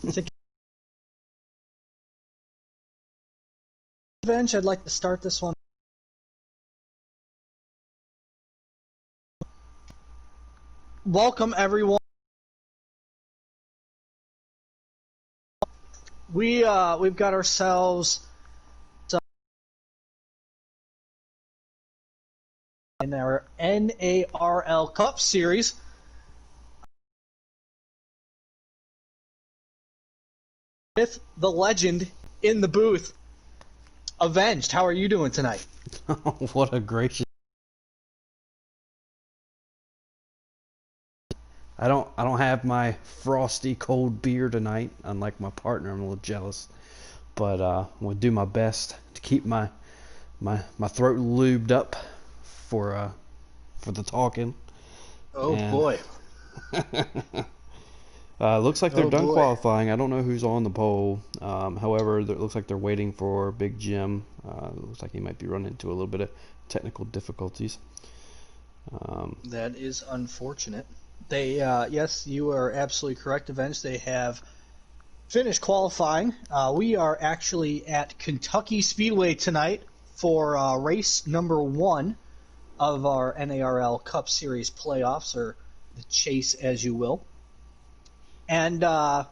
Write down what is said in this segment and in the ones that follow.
Revenge, I'd like to start this one. Welcome everyone. We've got ourselves in our NARL Cup Series. With the legend in the booth, Avenged. How are you doing tonight? What a gracious. I don't have my frosty cold beer tonight, unlike my partner. I'm a little jealous, but I'm gonna do my best to keep my throat lubed up for the talking. Oh And boy. looks like they're done boy. qualifying. I don't know who's on the pole. However, it looks like they're waiting for Big Jim. Looks like he might be running into a little bit of technical difficulties. That is unfortunate. They, yes, you are absolutely correct, Avenged. They have finished qualifying. We are actually at Kentucky Speedway tonight for race number 1 of our NARL Cup Series playoffs, or the chase, as you will. And I'd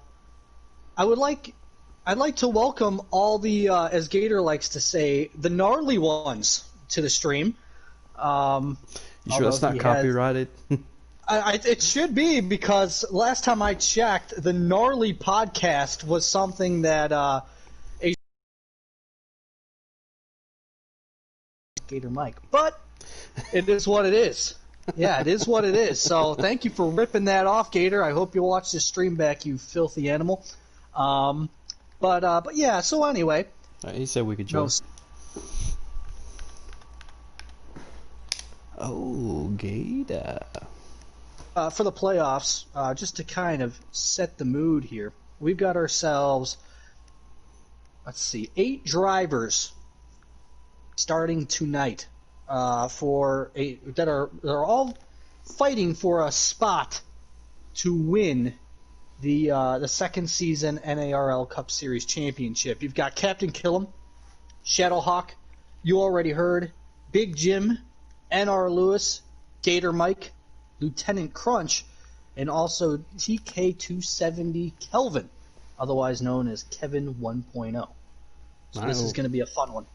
like to welcome all the, as Gator likes to say, the gnarly ones to the stream. You sure that's not copyrighted? It should be, because last time I checked, the Gnarly podcast was something that a Gator Mike, but it is what it is. Yeah, it is what it is. So thank you for ripping that off, Gator. I hope you watch this stream back, you filthy animal. But yeah. So anyway, He said we could join. Oh, Gator. For the playoffs, just to kind of set the mood here, we've got ourselves, let's see, 8 drivers starting tonight they're all fighting for a spot to win the second season NARL Cup Series championship. You've got Captain Killam, Shadowhawk, you already heard, Big Jim, NR Lewis, Gator Mike, Lieutenant Crunch, and also TK270 Kelvin, otherwise known as Kevin 1.0. So this is going to be a fun one.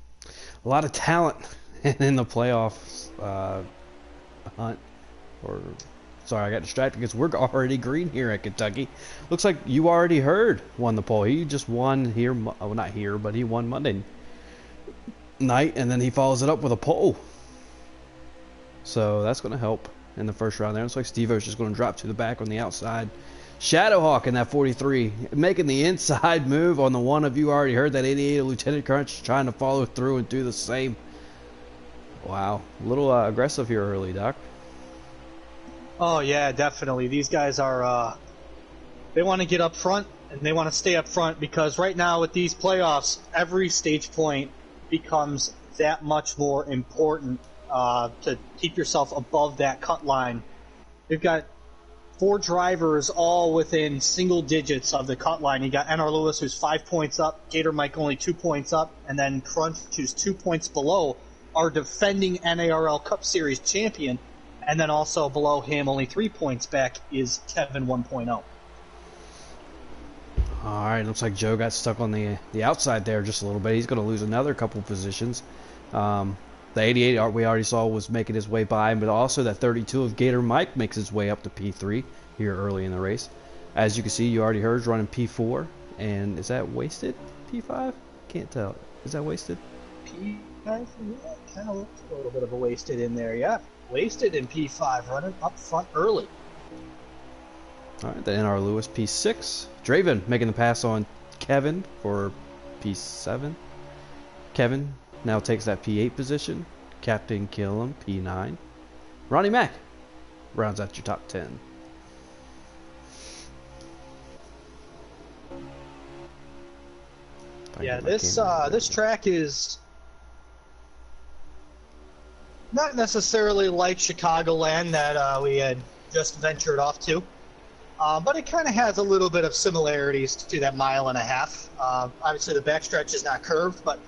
A lot of talent in the playoffs hunt. Sorry, I got distracted because we're already green here at Kentucky. Looks like you already heard won the pole. He just won here, well, not here, but he won Monday night, and then he follows it up with a pole. So that's going to help in the first round there. Looks like Steve-O's just going to drop to the back on the outside. Shadowhawk in that 43, making the inside move on the one of you already heard, that 88 of Lieutenant Crunch, trying to follow through and do the same. Wow, a little aggressive here early, Doc. Oh yeah, definitely. These guys are, they want to get up front, and they want to stay up front, because right now with these playoffs, every stage point becomes that much more important to keep yourself above that cut line. We've got 4 drivers all within single digits of the cut line. You got NR Lewis, who's 5 points up, Gator Mike only 2 points up, and then Crunch, who's 2 points below our defending NARL Cup Series champion, and then also below him, only 3 points back, is Kevin 1.0. All right, looks like Joe got stuck on the outside there just a little bit. He's going to lose another couple positions. The 88 we already saw was making his way by him, but also that 32 of Gator Mike makes his way up to P3 here early in the race. As you can see, you already heard, is running P4. And is that wasted? P5? Can't tell. Is that wasted? P5? Yeah, kind of looks a little bit of a wasted in there, yeah. Wasted in P5, running up front early. All right, then NR Lewis, P6. Draven making the pass on Kevin for P7. Kevin now takes that P8 position. Captain Killam, P9. Ronnie Mack rounds out your top 10. Yeah, this track is not necessarily like Chicagoland that we had just ventured off to. But it kind of has a little bit of similarities to that mile and a half. Obviously, the backstretch is not curved, but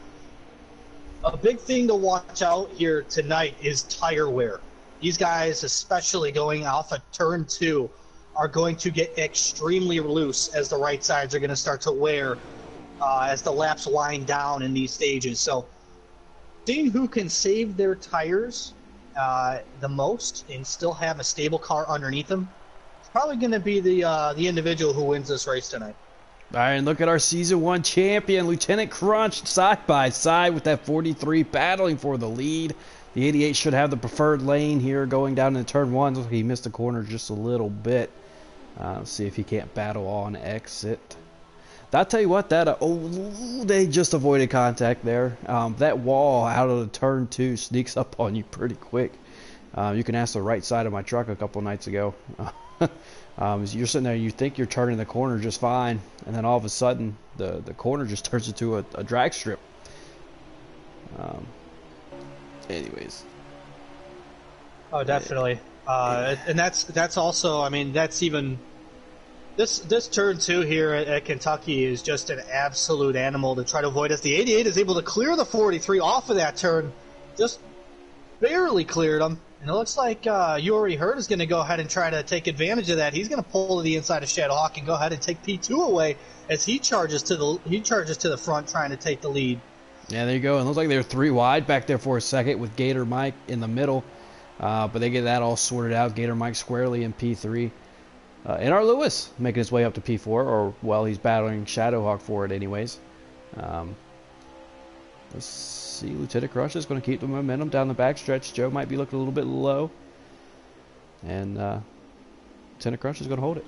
a big thing to watch out here tonight is tire wear. These guys, especially going off of turn 2, are going to get extremely loose as the right sides are going to start to wear as the laps wind down in these stages. So seeing who can save their tires the most and still have a stable car underneath them is probably going to be the individual who wins this race tonight. All right, and look at our Season 1 champion, Lieutenant Crunch, side by side with that 43, battling for the lead. The 88 should have the preferred lane here going down into turn 1. Looks like he missed the corner just a little bit. Let's see if he can't battle on exit. I'll tell you what, that they just avoided contact there. That wall out of the turn 2 sneaks up on you pretty quick. You can ask the right side of my truck a couple nights ago. You're sitting there, you think you're turning the corner just fine, and then all of a sudden the corner just turns into a drag strip. Anyways. Oh, definitely. And that's also, I mean, that's even this turn 2 here at Kentucky is just an absolute animal to try to avoid. As the 88 is able to clear the 43 off of that turn, just barely cleared him. And it looks like Yuri Hurd is going to go ahead and try to take advantage of that. He's going to pull to the inside of Shadowhawk and go ahead and take P2 away as he charges to the front, trying to take the lead. Yeah, there you go. And it looks like they're 3 wide back there for a second with Gator Mike in the middle. But they get that all sorted out. Gator Mike squarely in P3. NARL Lewis making his way up to P4, or, well, he's battling Shadowhawk for it anyways. Let's see. Lieutenant Crush is going to keep the momentum down the backstretch. Joe might be looking a little bit low. And Lieutenant Crush is going to hold it.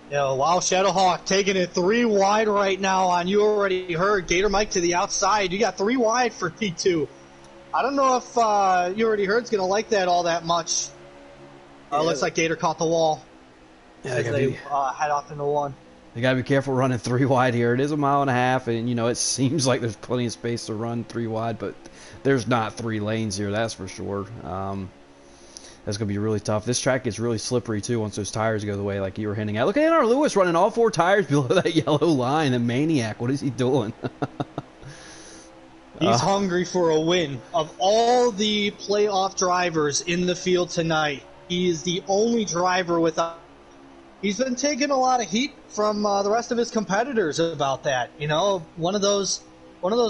Yeah, wow, Shadowhawk taking it 3 wide right now on You Already Heard. Gator Mike to the outside. You got 3 wide for P2. I don't know if You Already Heard's going to like that all that much. Looks like Gator caught the wall as they head off into 1. You gotta be careful running 3 wide here. It is a mile and a half, and you know it seems like there's plenty of space to run 3 wide, but there's not 3 lanes here, that's for sure. That's gonna be really tough. This track gets really slippery too once those tires go the way like you were hinting at. Look at NARL Lewis running all 4 tires below that yellow line. The maniac, what is he doing? He's hungry for a win. Of all the playoff drivers in the field tonight, he is the only driver without. He's been taking a lot of heat from the rest of his competitors about that. You know, one of those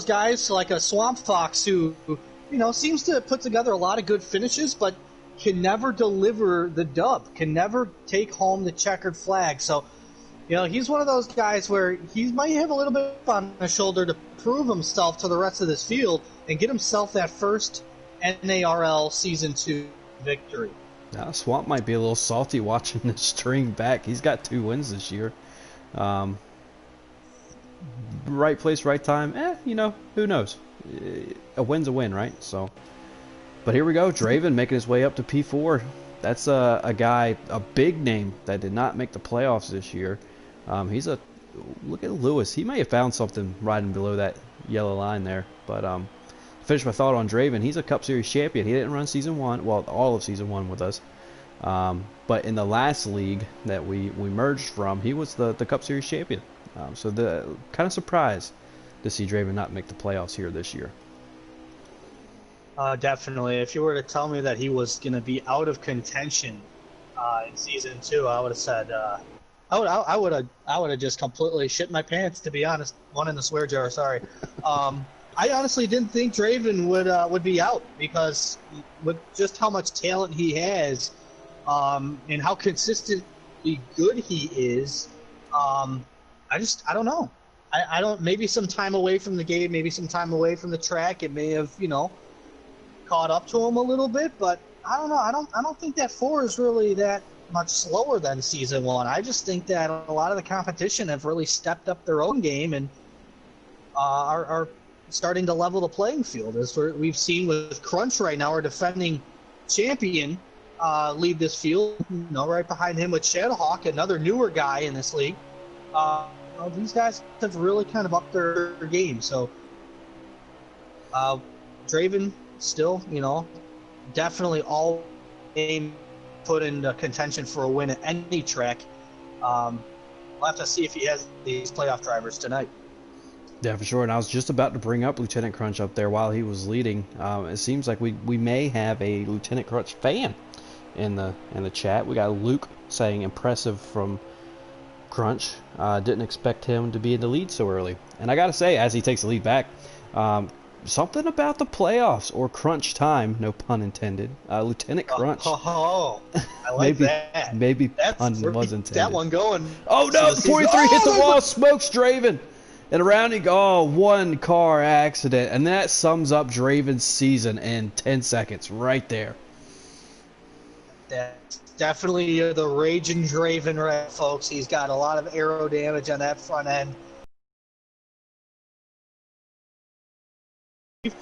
guys like a Swamp Fox who, you know, seems to put together a lot of good finishes, but can never deliver the dub, can never take home the checkered flag. So, you know, he's one of those guys where he might have a little bit on his shoulder to prove himself to the rest of this field and get himself that first NARL Season 2 victory. Now, Swamp might be a little salty watching this string back. He's got 2 wins this year. Right place, right time. You know, who knows? A win's a win, right? So, but here we go. Draven making his way up to P4. That's a guy, a big name that did not make the playoffs this year. Look at Lewis. He may have found something riding below that yellow line there. But finish my thought on Draven. He's a Cup Series champion. He didn't run Season 1, well, all of Season 1 with us. But in the last league that we merged from, he was the Cup Series champion. So the kind of surprised to see Draven not make the playoffs here this year. Definitely. If you were to tell me that he was going to be out of contention in Season 2, I would have said I would have just completely shit my pants, to be honest. One in the swear jar, sorry. I honestly didn't think Draven would be out, because with just how much talent he has, and how consistently good he is, I don't know. I don't. Maybe some time away from the game, maybe some time away from the track, it may have, you know, caught up to him a little bit. But I don't know. I don't think that 4 is really that much slower than Season 1. I just think that a lot of the competition have really stepped up their own game and are starting to level the playing field, as we've seen with Crunch right now, our defending champion, lead this field. You know, right behind him with Shadowhawk, another newer guy in this league. These guys have really kind of upped their game. So Draven still, you know, definitely all game put in contention for a win at any track. We'll have to see if he has these playoff drivers tonight. Yeah, for sure. And I was just about to bring up Lieutenant Crunch up there while he was leading. It seems like we may have a Lieutenant Crunch fan in the chat. We got Luke saying impressive from Crunch. Didn't expect him to be in the lead so early. And I gotta say, as he takes the lead back, something about the playoffs or crunch time, no pun intended. Lieutenant Crunch. I like that. Maybe pun was intended. That one going. Oh no, the 43 hit the wall, smokes Draven. And around he goes, one car accident. And that sums up Draven's season in 10 seconds right there. That's definitely the raging Draven, right, folks. He's got a lot of aero damage on that front end.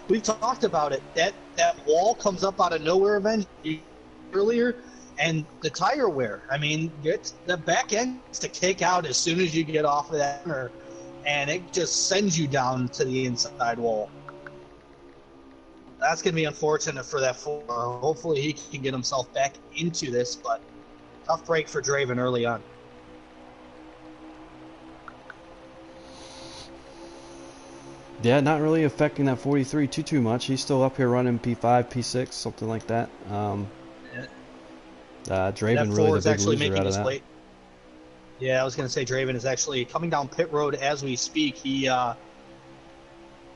We've talked about it. That wall comes up out of nowhere earlier, and the tire wear. I mean, the back end to kick out as soon as you get off of that corner, and it just sends you down to the inside wall. That's going to be unfortunate for that four. Hopefully he can get himself back into this, but tough break for Draven early on. Yeah, not really affecting that 43 too much. He's still up here running P5, P6, something like that. Draven really the big loser out of that. Late. Yeah, I was going to say Draven is actually coming down pit road as we speak. He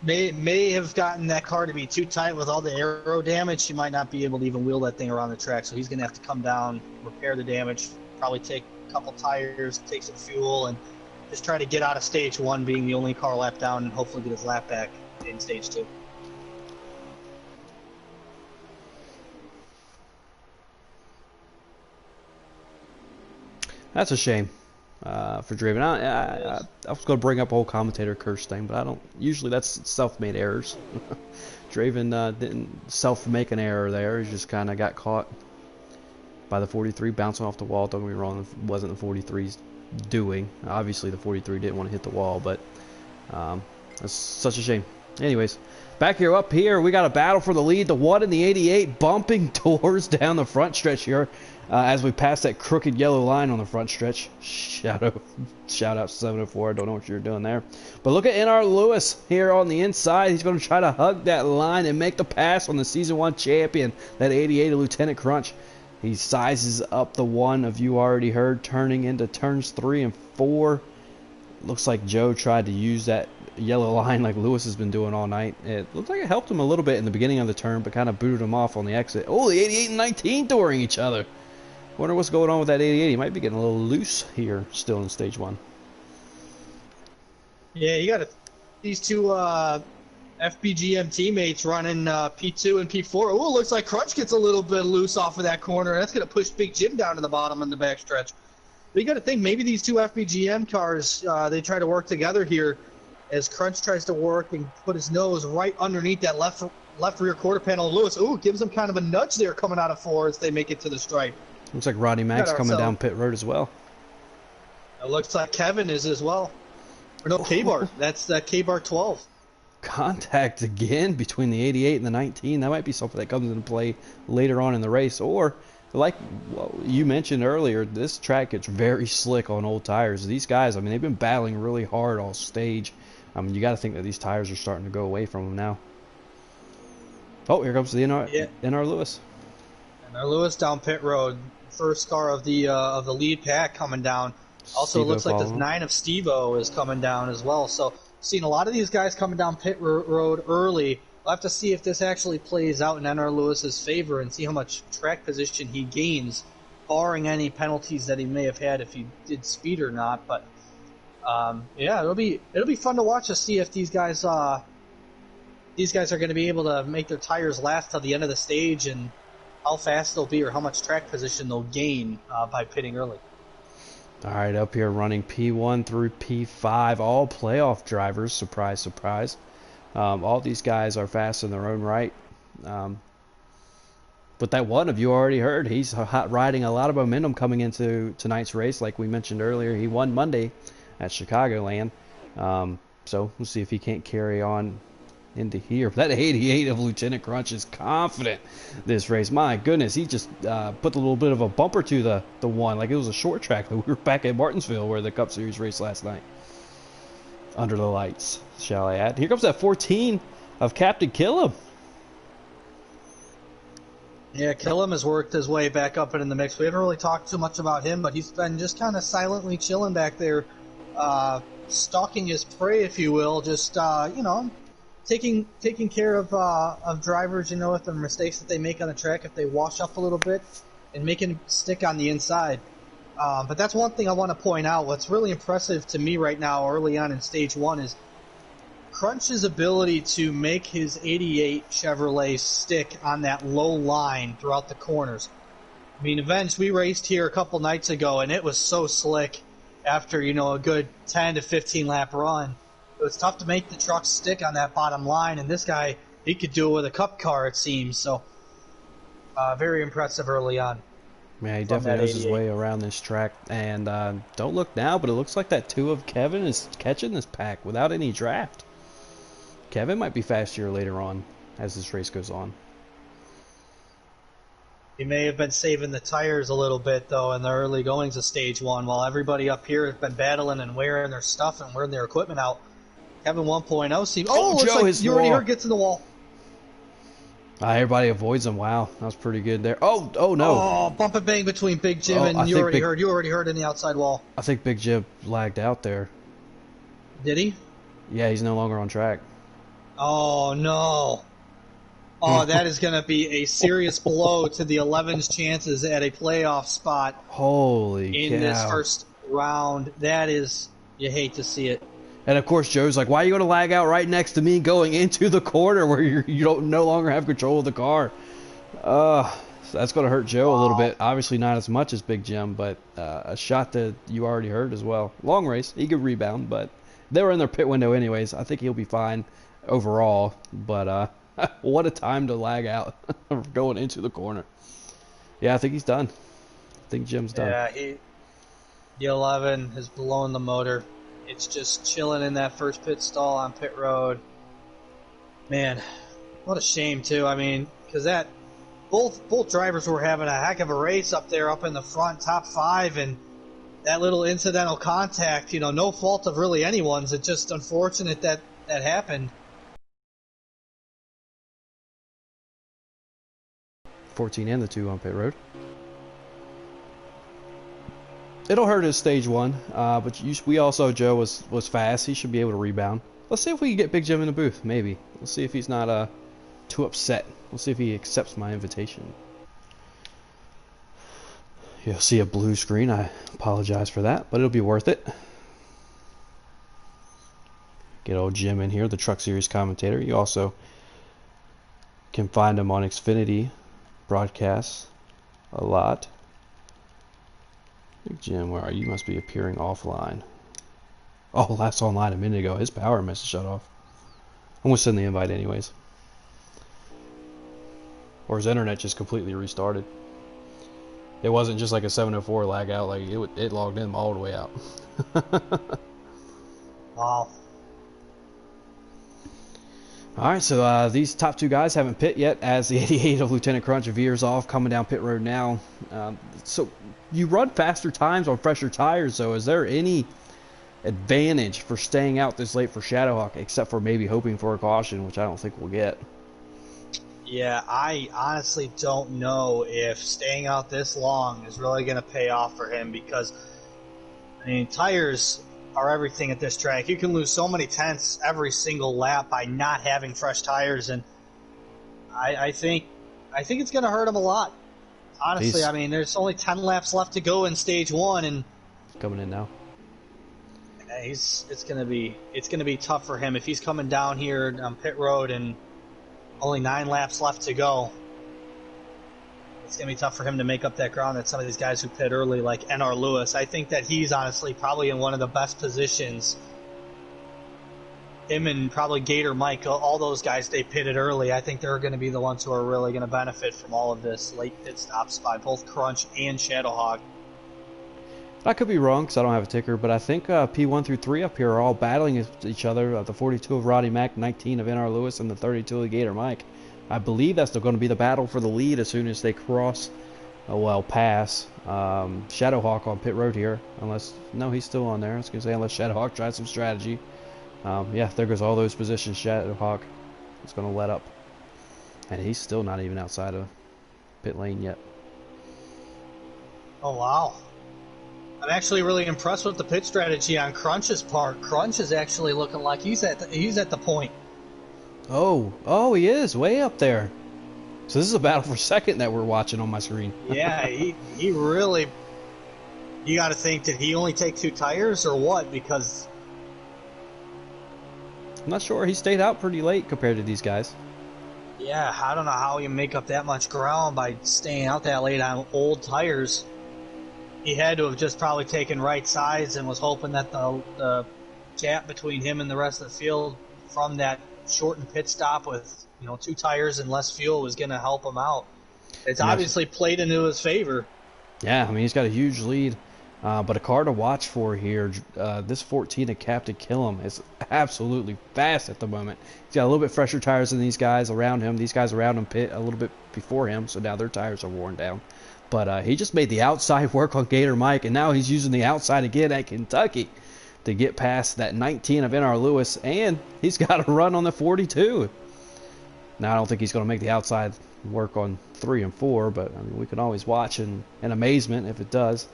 may have gotten that car to be too tight with all the aero damage. He might not be able to even wheel that thing around the track, so he's going to have to come down, repair the damage, probably take a couple tires, take some fuel, and just try to get out of stage one, being the only car lap down, and hopefully get his lap back in stage two. That's a shame for Draven. I was going to bring up a whole commentator curse thing, but I don't. Usually that's self-made errors. Draven didn't self-make an error there. He just kind of got caught by the 43 bouncing off the wall. Don't get me wrong, it wasn't the 43's doing. Obviously the 43 didn't want to hit the wall, but that's such a shame. Anyways, back here up here, we got a battle for the lead. The 1 and the 88 bumping doors down the front stretch here as we pass that crooked yellow line on the front stretch. Shout out 704. I don't know what you're doing there. But look at NR Lewis here on the inside. He's going to try to hug that line and make the pass on the Season 1 champion, that 88 Lieutenant Crunch. He sizes up the one of you already heard, turning into turns 3 and 4. Looks like Joe tried to use that yellow line like Lewis has been doing all night. It looked like it helped him a little bit in the beginning of the turn, but kind of booted him off on the exit. Oh, the 88 and 19 touring each other. Wonder what's going on with that 88. He might be getting a little loose here still in stage 1. Yeah, you got these two FBGM teammates running P2 and P4. Oh, it looks like Crunch gets a little bit loose off of that corner. That's going to push Big Jim down to the bottom in the backstretch. But you got to think, maybe these two FBGM cars, they try to work together here as Crunch tries to work and put his nose right underneath that left rear quarter panel of Lewis. Ooh, gives him kind of a nudge there coming out of 4 as they make it to the stripe. Looks like Rodney Max coming down pit road as well. It looks like Kevin is as well. Or no, K-Bar. That's K-Bar 12. Contact again between the 88 and the 19. That might be something that comes into play later on in the race. Or, like you mentioned earlier, this track gets very slick on old tires. These guys, I mean, they've been battling really hard all stage. I mean, you got to think that these tires are starting to go away from them now. Oh, here comes the NR Lewis. NR Lewis down pit road. First car of the lead pack coming down. Also, it looks like the 9 of Steve-O is coming down as well. So, seeing a lot of these guys coming down pit road early. We'll have to see if this actually plays out in NR Lewis's favor and see how much track position he gains, barring any penalties that he may have had if he did speed or not. But yeah, it'll be fun to watch to see if these guys are going to be able to make their tires last till the end of the stage and how fast they'll be or how much track position they'll gain by pitting early. All right, up here running P1 through P5, all playoff drivers. Surprise, surprise. All these guys are fast in their own right. But that one of you already heard, he's riding a lot of momentum coming into tonight's race. Like we mentioned earlier, he won Monday at Chicagoland. So we'll see if he can't carry on into here. That 88 of Lieutenant Crunch is confident this race. My goodness, he just put a little bit of a bumper to the one, like it was a short track. We were back at Martinsville where the Cup Series race last night. Under the lights, shall I add. Here comes that 14 of Captain Killam. Yeah, Killam has worked his way back up in the mix. We haven't really talked too much about him, but he's been just kind of silently chilling back there, stalking his prey, if you will, just, you know, taking care of drivers, you know, with the mistakes that they make on the track, if they wash up a little bit, and making stick on the inside. But that's one thing I want to point out. What's really impressive to me right now, early on in Stage 1, is Crunch's ability to make his 88 Chevrolet stick on that low line throughout the corners. I mean, events we raced here a couple nights ago, and it was so slick after, you know, a good 10 to 15 lap run. It was tough to make the truck stick on that bottom line, and this guy, he could do it with a cup car, it seems. So, very impressive early on. Yeah, he definitely knows his way around this track. And don't look now, but it looks like that 2 of Kevin is catching this pack without any draft. Kevin might be faster later on as this race goes on. He may have been saving the tires a little bit, though, in the early goings of Stage 1, while everybody up here has been battling and wearing their stuff and wearing their equipment out. Kevin 1.0 seems... Oh, looks Joe, like you already heard gets in the wall. Everybody avoids him. Wow, that was pretty good there. Oh no. Oh, bump and bang between Big Jim and you already heard in the outside wall. I think Big Jim lagged out there. Did he? Yeah, he's no longer on track. Oh, no. Oh, that is going to be a serious blow to the 11's chances at a playoff spot. Holy cow. In this first round. That is, you hate to see it. And of course, Joe's like, why are you going to lag out right next to me going into the corner where you don't no longer have control of the car? So that's going to hurt Joe a little bit. Obviously not as much as Big Jim, but a shot that you already heard as well. Long race. He could rebound, but they were in their pit window anyways. I think he'll be fine overall. But what a time to lag out going into the corner. Yeah, I think he's done. I think Jim's done. Yeah, the 11 has blown the motor. It's just chilling in that first pit stall on pit road. Man, what a shame too. I mean, because that both drivers were having a heck of a race up there, up in the front, top 5, and that little incidental contact. You know, no fault of really anyone's. It's just unfortunate that happened. 14 and the 2 on pit road. It'll hurt his Stage 1, but we also, Joe was fast. He should be able to rebound. Let's see if we can get Big Jim in the booth, maybe. Let's see if he's not too upset. We'll see if he accepts my invitation. You'll see a blue screen. I apologize for that, but it'll be worth it. Get old Jim in here, the Truck Series commentator. You also can find him on Xfinity broadcasts a lot. Big Jim, where are you? You must be appearing offline. Oh, last online a minute ago. His power must have shut off. I'm going to send the invite anyways. Or his internet just completely restarted. It wasn't just like a 704 lag out. Like it logged in all the way out. Wow. Alright, so these top 2 guys haven't pit yet as the 88 of Lieutenant Crunch veers off, coming down pit road now. So you run faster times on fresher tires, so is there any advantage for staying out this late for Shadowhawk, except for maybe hoping for a caution, which I don't think we'll get? Yeah, I honestly don't know if staying out this long is really going to pay off for him because, I mean, tires are everything at this track. You can lose so many tenths every single lap by not having fresh tires, and I think it's going to hurt him a lot. Honestly, I mean, there's only 10 laps left to go in Stage 1, and coming in now. It's gonna be tough for him if he's coming down here on pit road and only 9 laps left to go. It's gonna be tough for him to make up that ground that some of these guys who pit early, like NR Lewis. I think that he's honestly probably in one of the best positions. Him and probably Gator Mike, all those guys, they pitted early. I think they're going to be the ones who are really going to benefit from all of this late pit stops by both Crunch and Shadowhawk. I could be wrong because I don't have a ticker, but I think P1 through 3 up here are all battling each other. The 42 of Roddy Mack, 19 of NR Lewis, and the 32 of Gator Mike. I believe that's still going to be the battle for the lead as soon as they cross, pass Shadowhawk on pit road here. Unless, no, he's still on there. I was going to say, unless Shadowhawk tries some strategy. Yeah, there goes all those positions. Shadowhawk is going to let up. And he's still not even outside of pit lane yet. Oh, wow. I'm actually really impressed with the pit strategy on Crunch's part. Crunch is actually looking like he's at the point. Oh, he is way up there. So this is a battle for second that we're watching on my screen. Yeah, he really. You got to think, did he only take 2 tires or what? Because I'm not sure. He stayed out pretty late compared to these guys. yeah, I don't know how you make up that much ground by staying out that late on old tires. He had to have just probably taken right sides and was hoping that the gap between him and the rest of the field from that shortened pit stop with 2 tires and less fuel was going to help him out. It's obviously played into his favor. Yeah, I mean, he's got a huge lead. But a car to watch for here, this 14 of Captain Killam is absolutely fast at the moment. He's got a little bit fresher tires than these guys around him. These guys around him pit a little bit before him, so now their tires are worn down. But he just made the outside work on Gator Mike, and now he's using the outside again at Kentucky to get past that 19 of NR Lewis, and he's got a run on the 42. Now, I don't think he's going to make the outside work on 3 and 4, but I mean, we can always watch in amazement if it does.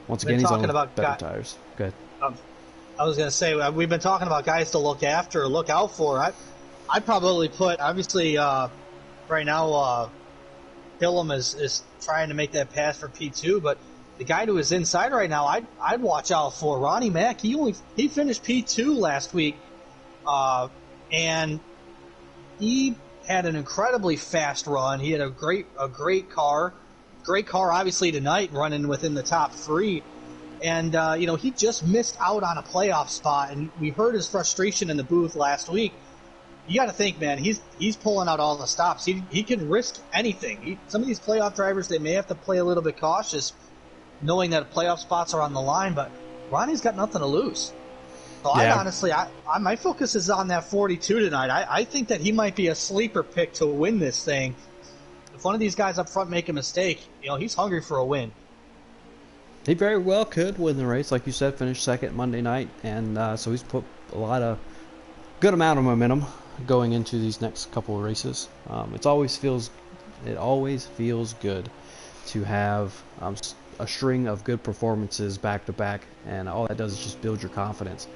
Once again, he's on better tires. Good. I was going to say, we've been talking about guys to look after, look out for. I'd probably put, obviously, right now, Killam is trying to make that pass for P2, but the guy who is inside right now, I'd watch out for. Ronnie Mack, he finished P2 last week, and he had an incredibly fast run. He had a great car. Great car, obviously, tonight, running within the top 3. And, he just missed out on a playoff spot, and we heard his frustration in the booth last week. You got to think, man, he's pulling out all the stops. He can risk anything. Some of these playoff drivers, they may have to play a little bit cautious, knowing that playoff spots are on the line, but Ronnie's got nothing to lose. So yeah. My focus is on that 42 tonight. I think that he might be a sleeper pick to win this thing. If one of these guys up front make a mistake, he's hungry for a win. He very well could win the race, like you said, finish second Monday night, and so he's put a good amount of momentum going into these next couple of races. It always feels good to have a string of good performances back to back, and all that does is just build your confidence.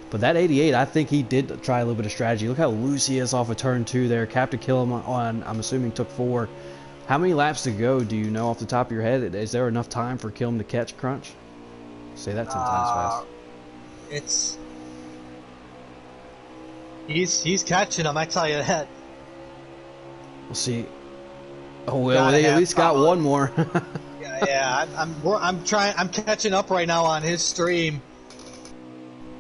But that 88, I think he did try a little bit of strategy. Look how loose he is off of turn 2 there. Captain Killam on, I'm assuming, took 4. How many laps to go, do you know off the top of your head? Is there enough time for Killam to catch Crunch? Say that 10 times fast. He's catching him, I tell you that. We'll see. Oh well, they at least got one more. yeah. I'm catching up right now on his stream.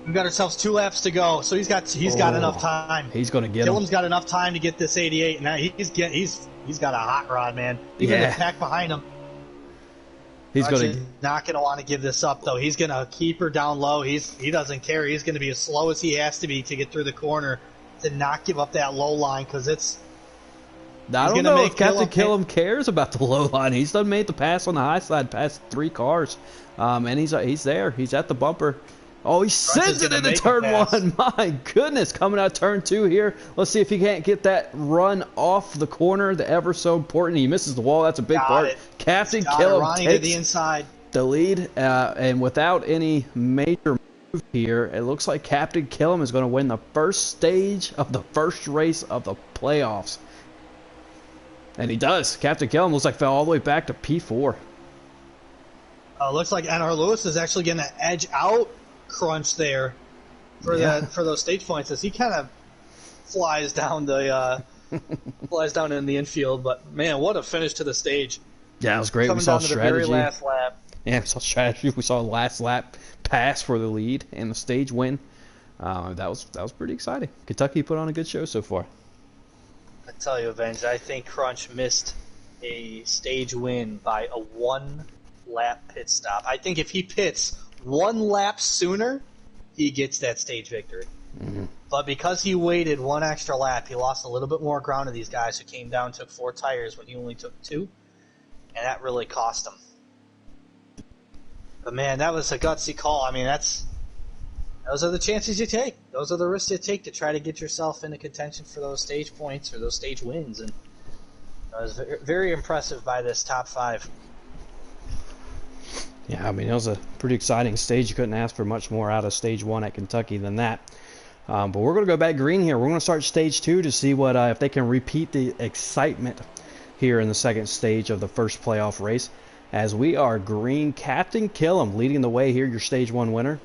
We've got ourselves 2 laps to go, so he's got enough time. He's gonna get him. Killam's got enough time to get this 88, and he's got a hot rod, man. Even the pack behind him. He's not gonna want to give this up though. He's gonna keep her down low. He doesn't care. He's gonna be as slow as he has to be to get through the corner to not give up that low line because it's. I don't know if Captain Killam cares about the low line. He's done made the pass on the high side past 3 cars, and he's there. He's at the bumper. Oh, he sends it into turn 1. My goodness, coming out turn 2 here. Let's see if he can't get that run off the corner, the ever so important. He misses the wall. That's a big part. Captain Killam takes the inside, the lead, and without any major move here, it looks like Captain Killam is going to win the first stage of the first race of the playoffs. And he does. Captain Killam looks like fell all the way back to P4. Looks like NR Lewis is actually going to edge out Crunch there for those stage points as he kind of flies down in the infield. But man, what a finish to the stage! Yeah, it was great. We saw strategy. The very last lap. Yeah, we saw strategy. We saw last lap pass for the lead and the stage win. That was pretty exciting. Kentucky put on a good show so far. I tell you, Avenge, I think Crunch missed a stage win by a 1 lap pit stop. I think if he pits 1 lap sooner, he gets that stage victory. Mm-hmm. But because he waited 1 extra lap, he lost a little bit more ground to these guys who came down and took 4 tires when he only took 2, and that really cost him. But man, that was a gutsy call. I mean, those are the chances you take. Those are the risks you take to try to get yourself into contention for those stage points or those stage wins. And I was very impressive by this top 5. Yeah, I mean, it was a pretty exciting stage. You couldn't ask for much more out of stage 1 at Kentucky than that. But we're going to go back green here. We're going to start stage 2 to see what if they can repeat the excitement here in the second stage of the first playoff race. As we are green, Captain Killam leading the way here, your stage 1 winner.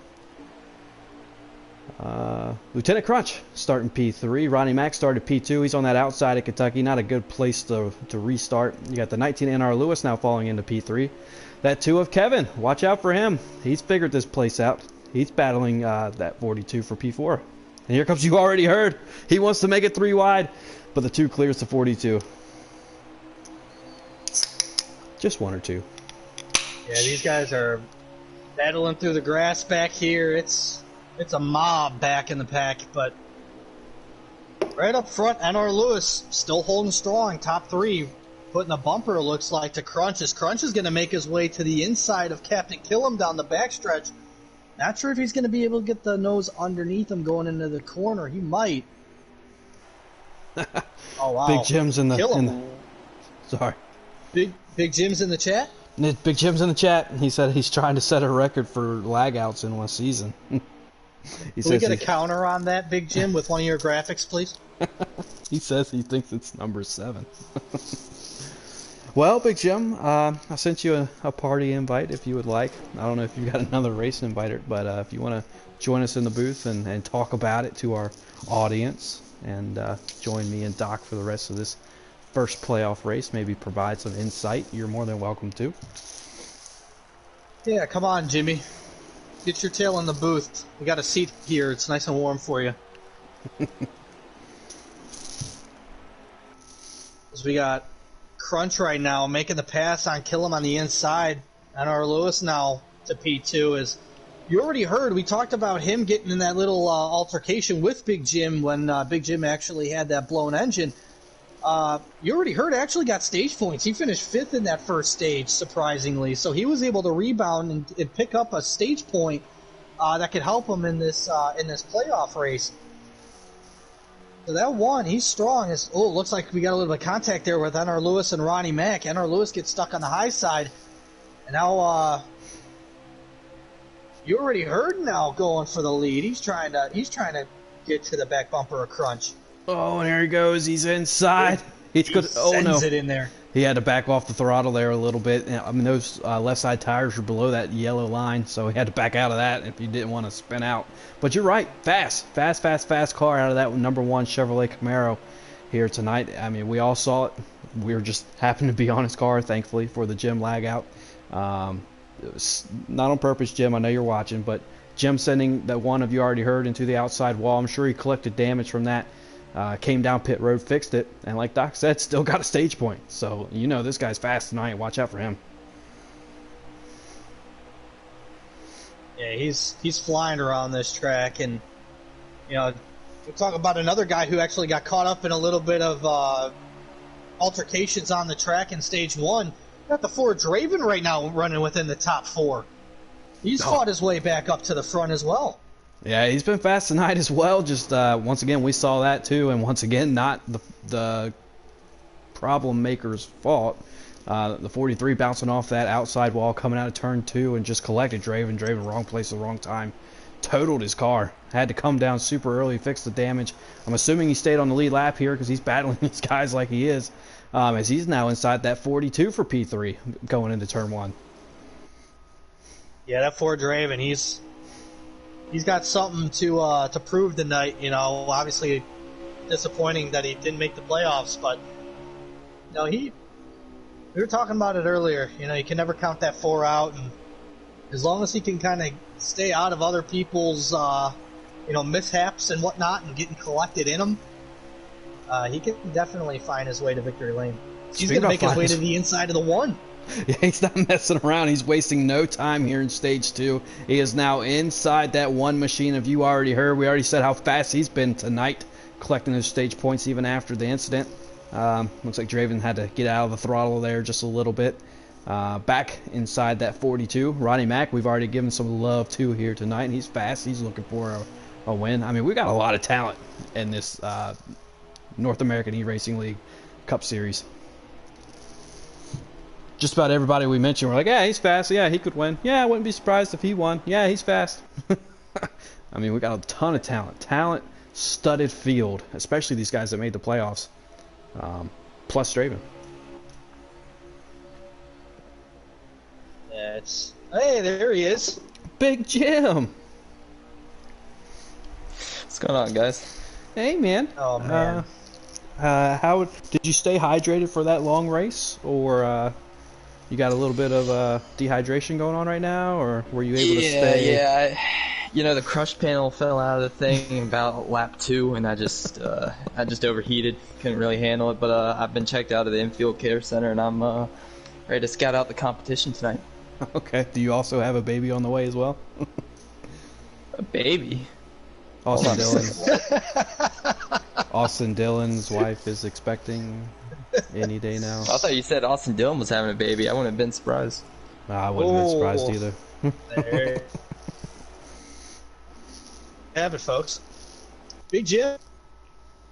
Lieutenant Crunch starting P3. Ronnie Mack started P2. He's on that outside of Kentucky. Not a good place to restart. You got the 19 NR Lewis now falling into P3. That 2 of Kevin. Watch out for him. He's figured this place out. He's battling that 42 for P4. And here comes You Already Heard. He wants to make it 3 wide, but the 2 clears to 42. Just 1 or 2. Yeah, these guys are battling through the grass back here. It's a mob back in the pack, but right up front, NR Lewis still holding strong, top 3, putting a bumper, looks like, to Crunch. As Crunch is going to make his way to the inside of Captain Killam down the backstretch. Not sure if he's going to be able to get the nose underneath him going into the corner. He might. Oh, wow. Big Jim's in the sorry. Big Jim's in the chat? Big Jim's in the chat. He said he's trying to set a record for lag outs in one season. Can we get a counter on that, Big Jim, with one of your graphics, please? He says he thinks it's number 7. Well, Big Jim, I sent you a party invite if you would like. I don't know if you got another race invite, but if you want to join us in the booth and talk about it to our audience and join me and Doc for the rest of this first playoff race, maybe provide some insight, you're more than welcome to. Yeah, come on, Jimmy. Get your tail in the booth. We got a seat here. It's nice and warm for you. As we got Crunch right now making the pass on Killam on the inside. NR Lewis now to P2. As you already heard, we talked about him getting in that little altercation with Big Jim when Big Jim actually had that blown engine. You already heard, actually got stage points. He finished 5th in that first stage, surprisingly. So he was able to rebound and pick up a stage point that could help him in this playoff race. So that one, he's strong. It looks like we got a little bit of contact there with NR Lewis and Ronnie Mack. NR Lewis gets stuck on the high side. And now you already heard now going for the lead. He's trying to get to the back bumper of Crunch. Oh, and here he goes. He's inside. He sends it in there. He had to back off the throttle there a little bit. I mean, those left side tires were below that yellow line, so he had to back out of that if he didn't want to spin out. But you're right. Fast car out of that number 1 Chevrolet Camaro here tonight. I mean, we all saw it. We were just happened to be on his car, thankfully, for the Jim lag out. It was not on purpose, Jim. I know you're watching, but Jim sending that one of You Already Heard into the outside wall. I'm sure he collected damage from that. Came down pit road, fixed it, and like Doc said, still got a stage point. So, you know, this guy's fast tonight. Watch out for him. Yeah, he's flying around this track, and, you know, we'll talk about another guy who actually got caught up in a little bit of altercations on the track in stage 1. Got the Ford Draven right now running within the top 4. He's fought his way back up to the front as well. Yeah, he's been fast tonight as well. Just once again, we saw that too, and once again, not the problem maker's fault. The 43 bouncing off that outside wall, coming out of turn 2, and just collected Draven wrong place at the wrong time. Totaled his car. Had to come down super early, fix the damage. I'm assuming he stayed on the lead lap here because he's battling these guys like he is, as he's now inside that 42 for P3 going into turn 1. Yeah, that Ford Draven, he's got something to prove tonight. You know, obviously disappointing that he didn't make the playoffs, but you know, we were talking about it earlier. You know, you can never count that 4 out, and as long as he can kind of stay out of other people's mishaps and whatnot and getting collected in them, he can definitely find his way to victory lane. He's going to make his way to the inside of the 1. Yeah, he's not messing around. He's wasting no time here in stage 2. He is now inside that one machine. If you already heard, we already said how fast he's been tonight, collecting those stage points even after the incident. Looks like Draven had to get out of the throttle there just a little bit. Back inside that 42. Ronnie Mack, we've already given some love to here tonight. He's fast. He's looking for a win. I mean, we got a lot of talent in this North American E-Racing League Cup Series. Just about everybody we mentioned, we're like, yeah, he's fast. Yeah, he could win. Yeah, I wouldn't be surprised if he won. Yeah, he's fast. I mean, we got a ton of talent. Talent-studded field, especially these guys that made the playoffs. Plus Draven. Yeah, hey, there he is. Big Jim. What's going on, guys? Hey, man. Oh, man. How did you stay hydrated for that long race, or you got a little bit of dehydration going on right now, or were you able to stay? Yeah. The crush panel fell out of the thing about lap 2, and I just overheated. Couldn't really handle it, but I've been checked out of the infield care center, and I'm ready to scout out the competition tonight. Okay. Do you also have a baby on the way as well? A baby? Austin Dillon's wife is expecting any day now. I thought you said Austin Dillon was having a baby. I wouldn't have been surprised. I wouldn't have been surprised either. There you have it, folks. Big Jim,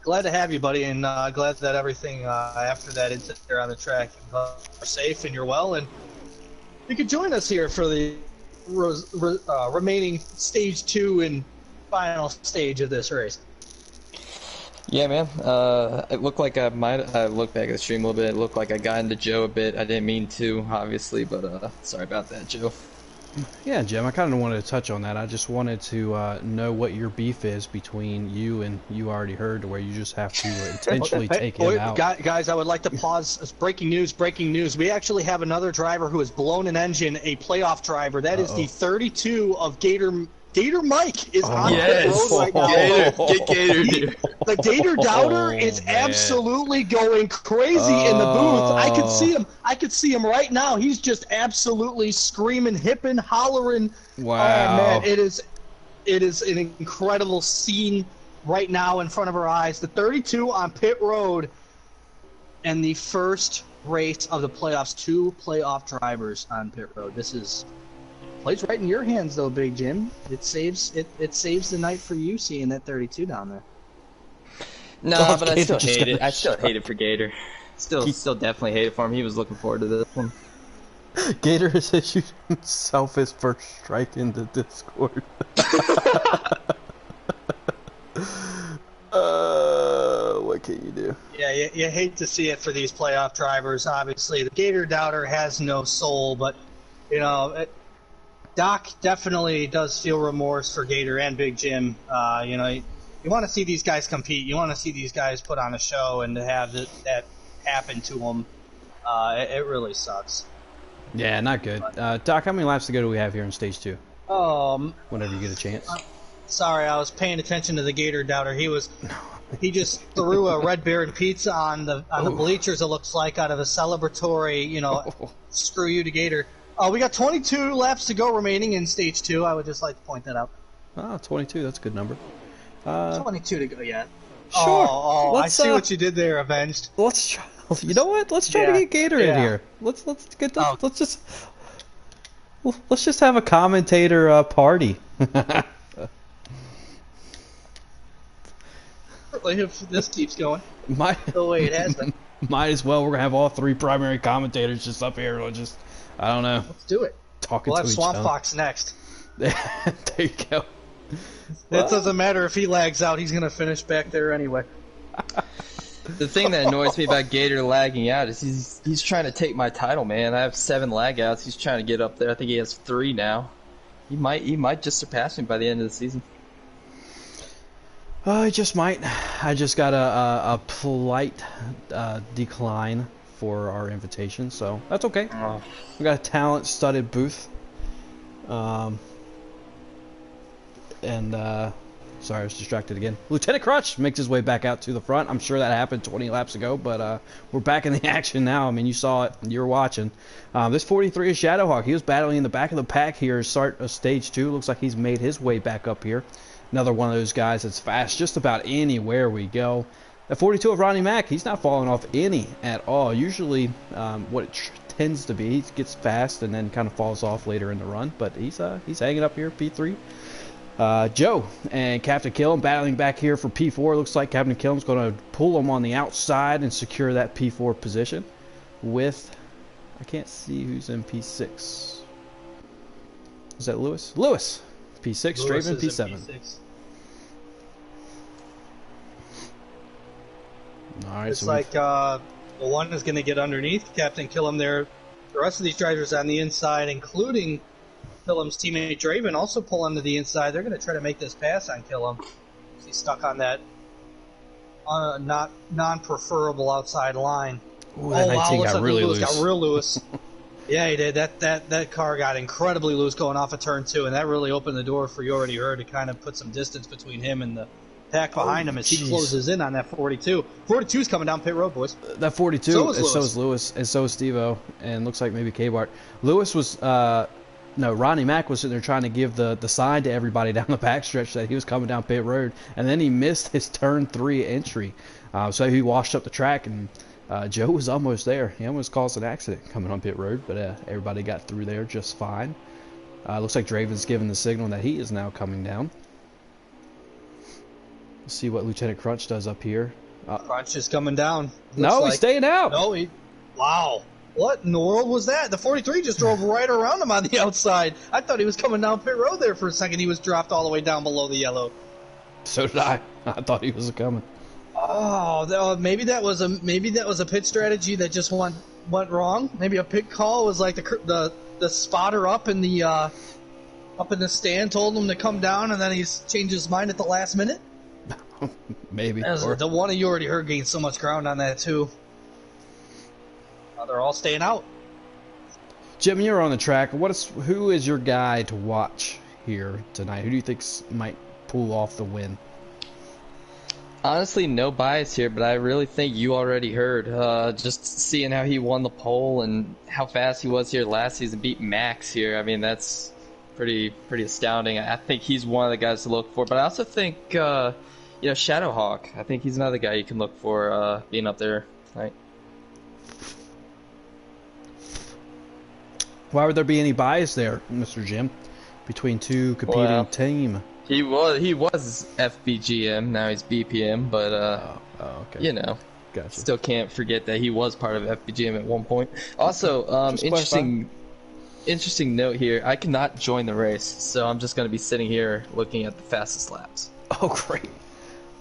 glad to have you, buddy, and glad that everything after that incident there on the track are safe and you're well, and you could join us here for the remaining stage 2 and final stage of this race. Yeah, man. It looked like I looked back at the stream a little bit. It looked like I got into Joe a bit. I didn't mean to, obviously, but sorry about that, Joe. Yeah, Jim, I kind of wanted to touch on that. I just wanted to know what your beef is between you and You Already Heard, to where you just have to intentionally take him out. Guys, I would like to pause. Breaking news. We actually have another driver who has blown an engine, a playoff driver. That is the 32 of Gator Mike is on the road right now. Get Gator here. The Gator Doubter is absolutely going crazy in the booth. I could see him right now. He's just absolutely screaming, hipping, hollering. Wow. Oh, man, it is an incredible scene right now in front of our eyes. The 32 on pit road, and the first race of the playoffs. 2 playoff drivers on pit road. This is plays right in your hands, though, Big Jim. It saves the night for you seeing that 32 down there. No, but I still hate it. I still hate it for Gator. Still definitely hate it for him. He was looking forward to this one. Gator has issued himself his first strike in the Discord. What can you do? Yeah, you hate to see it for these playoff drivers. Obviously, the Gator Doubter has no soul, but Doc definitely does feel remorse for Gator and Big Jim. You want to see these guys compete. You want to see these guys put on a show, and to have that happen to them, it really sucks. Yeah, not good. Doc, how many laps to go do we have here in stage 2? Whenever you get a chance. Sorry, I was paying attention to the Gator Doubter. He just threw a Red Baron pizza on the bleachers, it looks like, out of a celebratory, screw you to Gator. We got 22 laps to go remaining in stage 2. I would just like to point that out. 22, that's a good number. 22 to go yet. Sure. I see what you did there, Avenged. Let's try. You know what? Let's try to get Gator in here. Let's get the, let's just have a commentator party. If this keeps going the way it has been. Might as well. We're gonna have all 3 primary commentators just up here. We'll just, I don't know. Let's do it. Talking we'll to have each Swamp other. Fox next. There you go. It doesn't matter if he lags out. He's gonna finish back there anyway. The thing that annoys me about Gator lagging out is he's trying to take my title, man. I have 7 lag outs. He's trying to get up there. I think he has 3 now. He might just surpass me by the end of the season. I just might. I just got a polite decline for our invitation, so that's okay. We got a talent-studded booth, and Sorry, I was distracted again. Lieutenant Crutch makes his way back out to the front. I'm sure that happened 20 laps ago, but we're back in the action now. I mean, you saw it. You were watching. This 43 is Shadowhawk. He was battling in the back of the pack here. Start of stage 2. Looks like he's made his way back up here. Another one of those guys that's fast just about anywhere we go. At 42 of Ronnie Mack, he's not falling off any at all. Usually what it tends to be, he gets fast and then kind of falls off later in the run. But he's hanging up here, P3. Joe and Captain Killam battling back here for P4. Looks like Captain Killam's going to pull him on the outside and secure that P4 position with, I can't see who's in P6. Is that Lewis? Lewis! P6, Straven, P7. P6. Alright, It's so like the one is going to get underneath Captain Killam there. The rest of these drivers on the inside, including Killam's teammate Draven, also pull onto the inside. They're going to try to make this pass on Killam. He's stuck on that not non-preferable outside line. Ooh, that 19 got really loose. Got real loose. Yeah, he did. That car got incredibly loose going off of turn 2, and that really opened the door for You Already Heard to kind of put some distance between him and the pack behind him as he closes in on that 42. 42's coming down pit road, boys. That 42, so is Lewis, and so is Steve-O, and looks like maybe K-Bart. Lewis was, no, Ronnie Mack was sitting there trying to give the sign to everybody down the backstretch that he was coming down pit road, and then he missed his turn 3 entry. So he washed up the track, and Joe was almost there. He almost caused an accident coming on pit road, but everybody got through there just fine. Looks like Draven's giving the signal that he is now coming down. Let's see what Lieutenant Crunch does up here. Crunch is coming down. No, he's staying out. No, wow. What in the world was that? The 43 just drove right around him on the outside. I thought he was coming down pit road there for a second. He was dropped all the way down below the yellow. So did I. I thought he was coming. Oh, maybe that was a pit strategy that just went wrong. Maybe a pit call was like the spotter up in the stand told him to come down, and then he's changed his mind at the last minute. Maybe. The one You Already Heard gained so much ground on that too. They're all staying out. Jim, you're on the track. Who is your guy to watch here tonight? Who do you think might pull off the win? Honestly, no bias here, but I really think You Already Heard. Just seeing how he won the pole and how fast he was here last season, beat Max here. I mean, that's pretty astounding. I think he's one of the guys to look for. But I also think, Shadowhawk. I think he's another guy you can look for being up there tonight. Why would there be any bias there, Mr. Jim, between two competing team? He was FBGM, now he's BPM, but okay. Gotcha. Still can't forget that he was part of FBGM at one point. Also, interesting note here, I cannot join the race, so I'm just going to be sitting here looking at the fastest laps. Oh, great.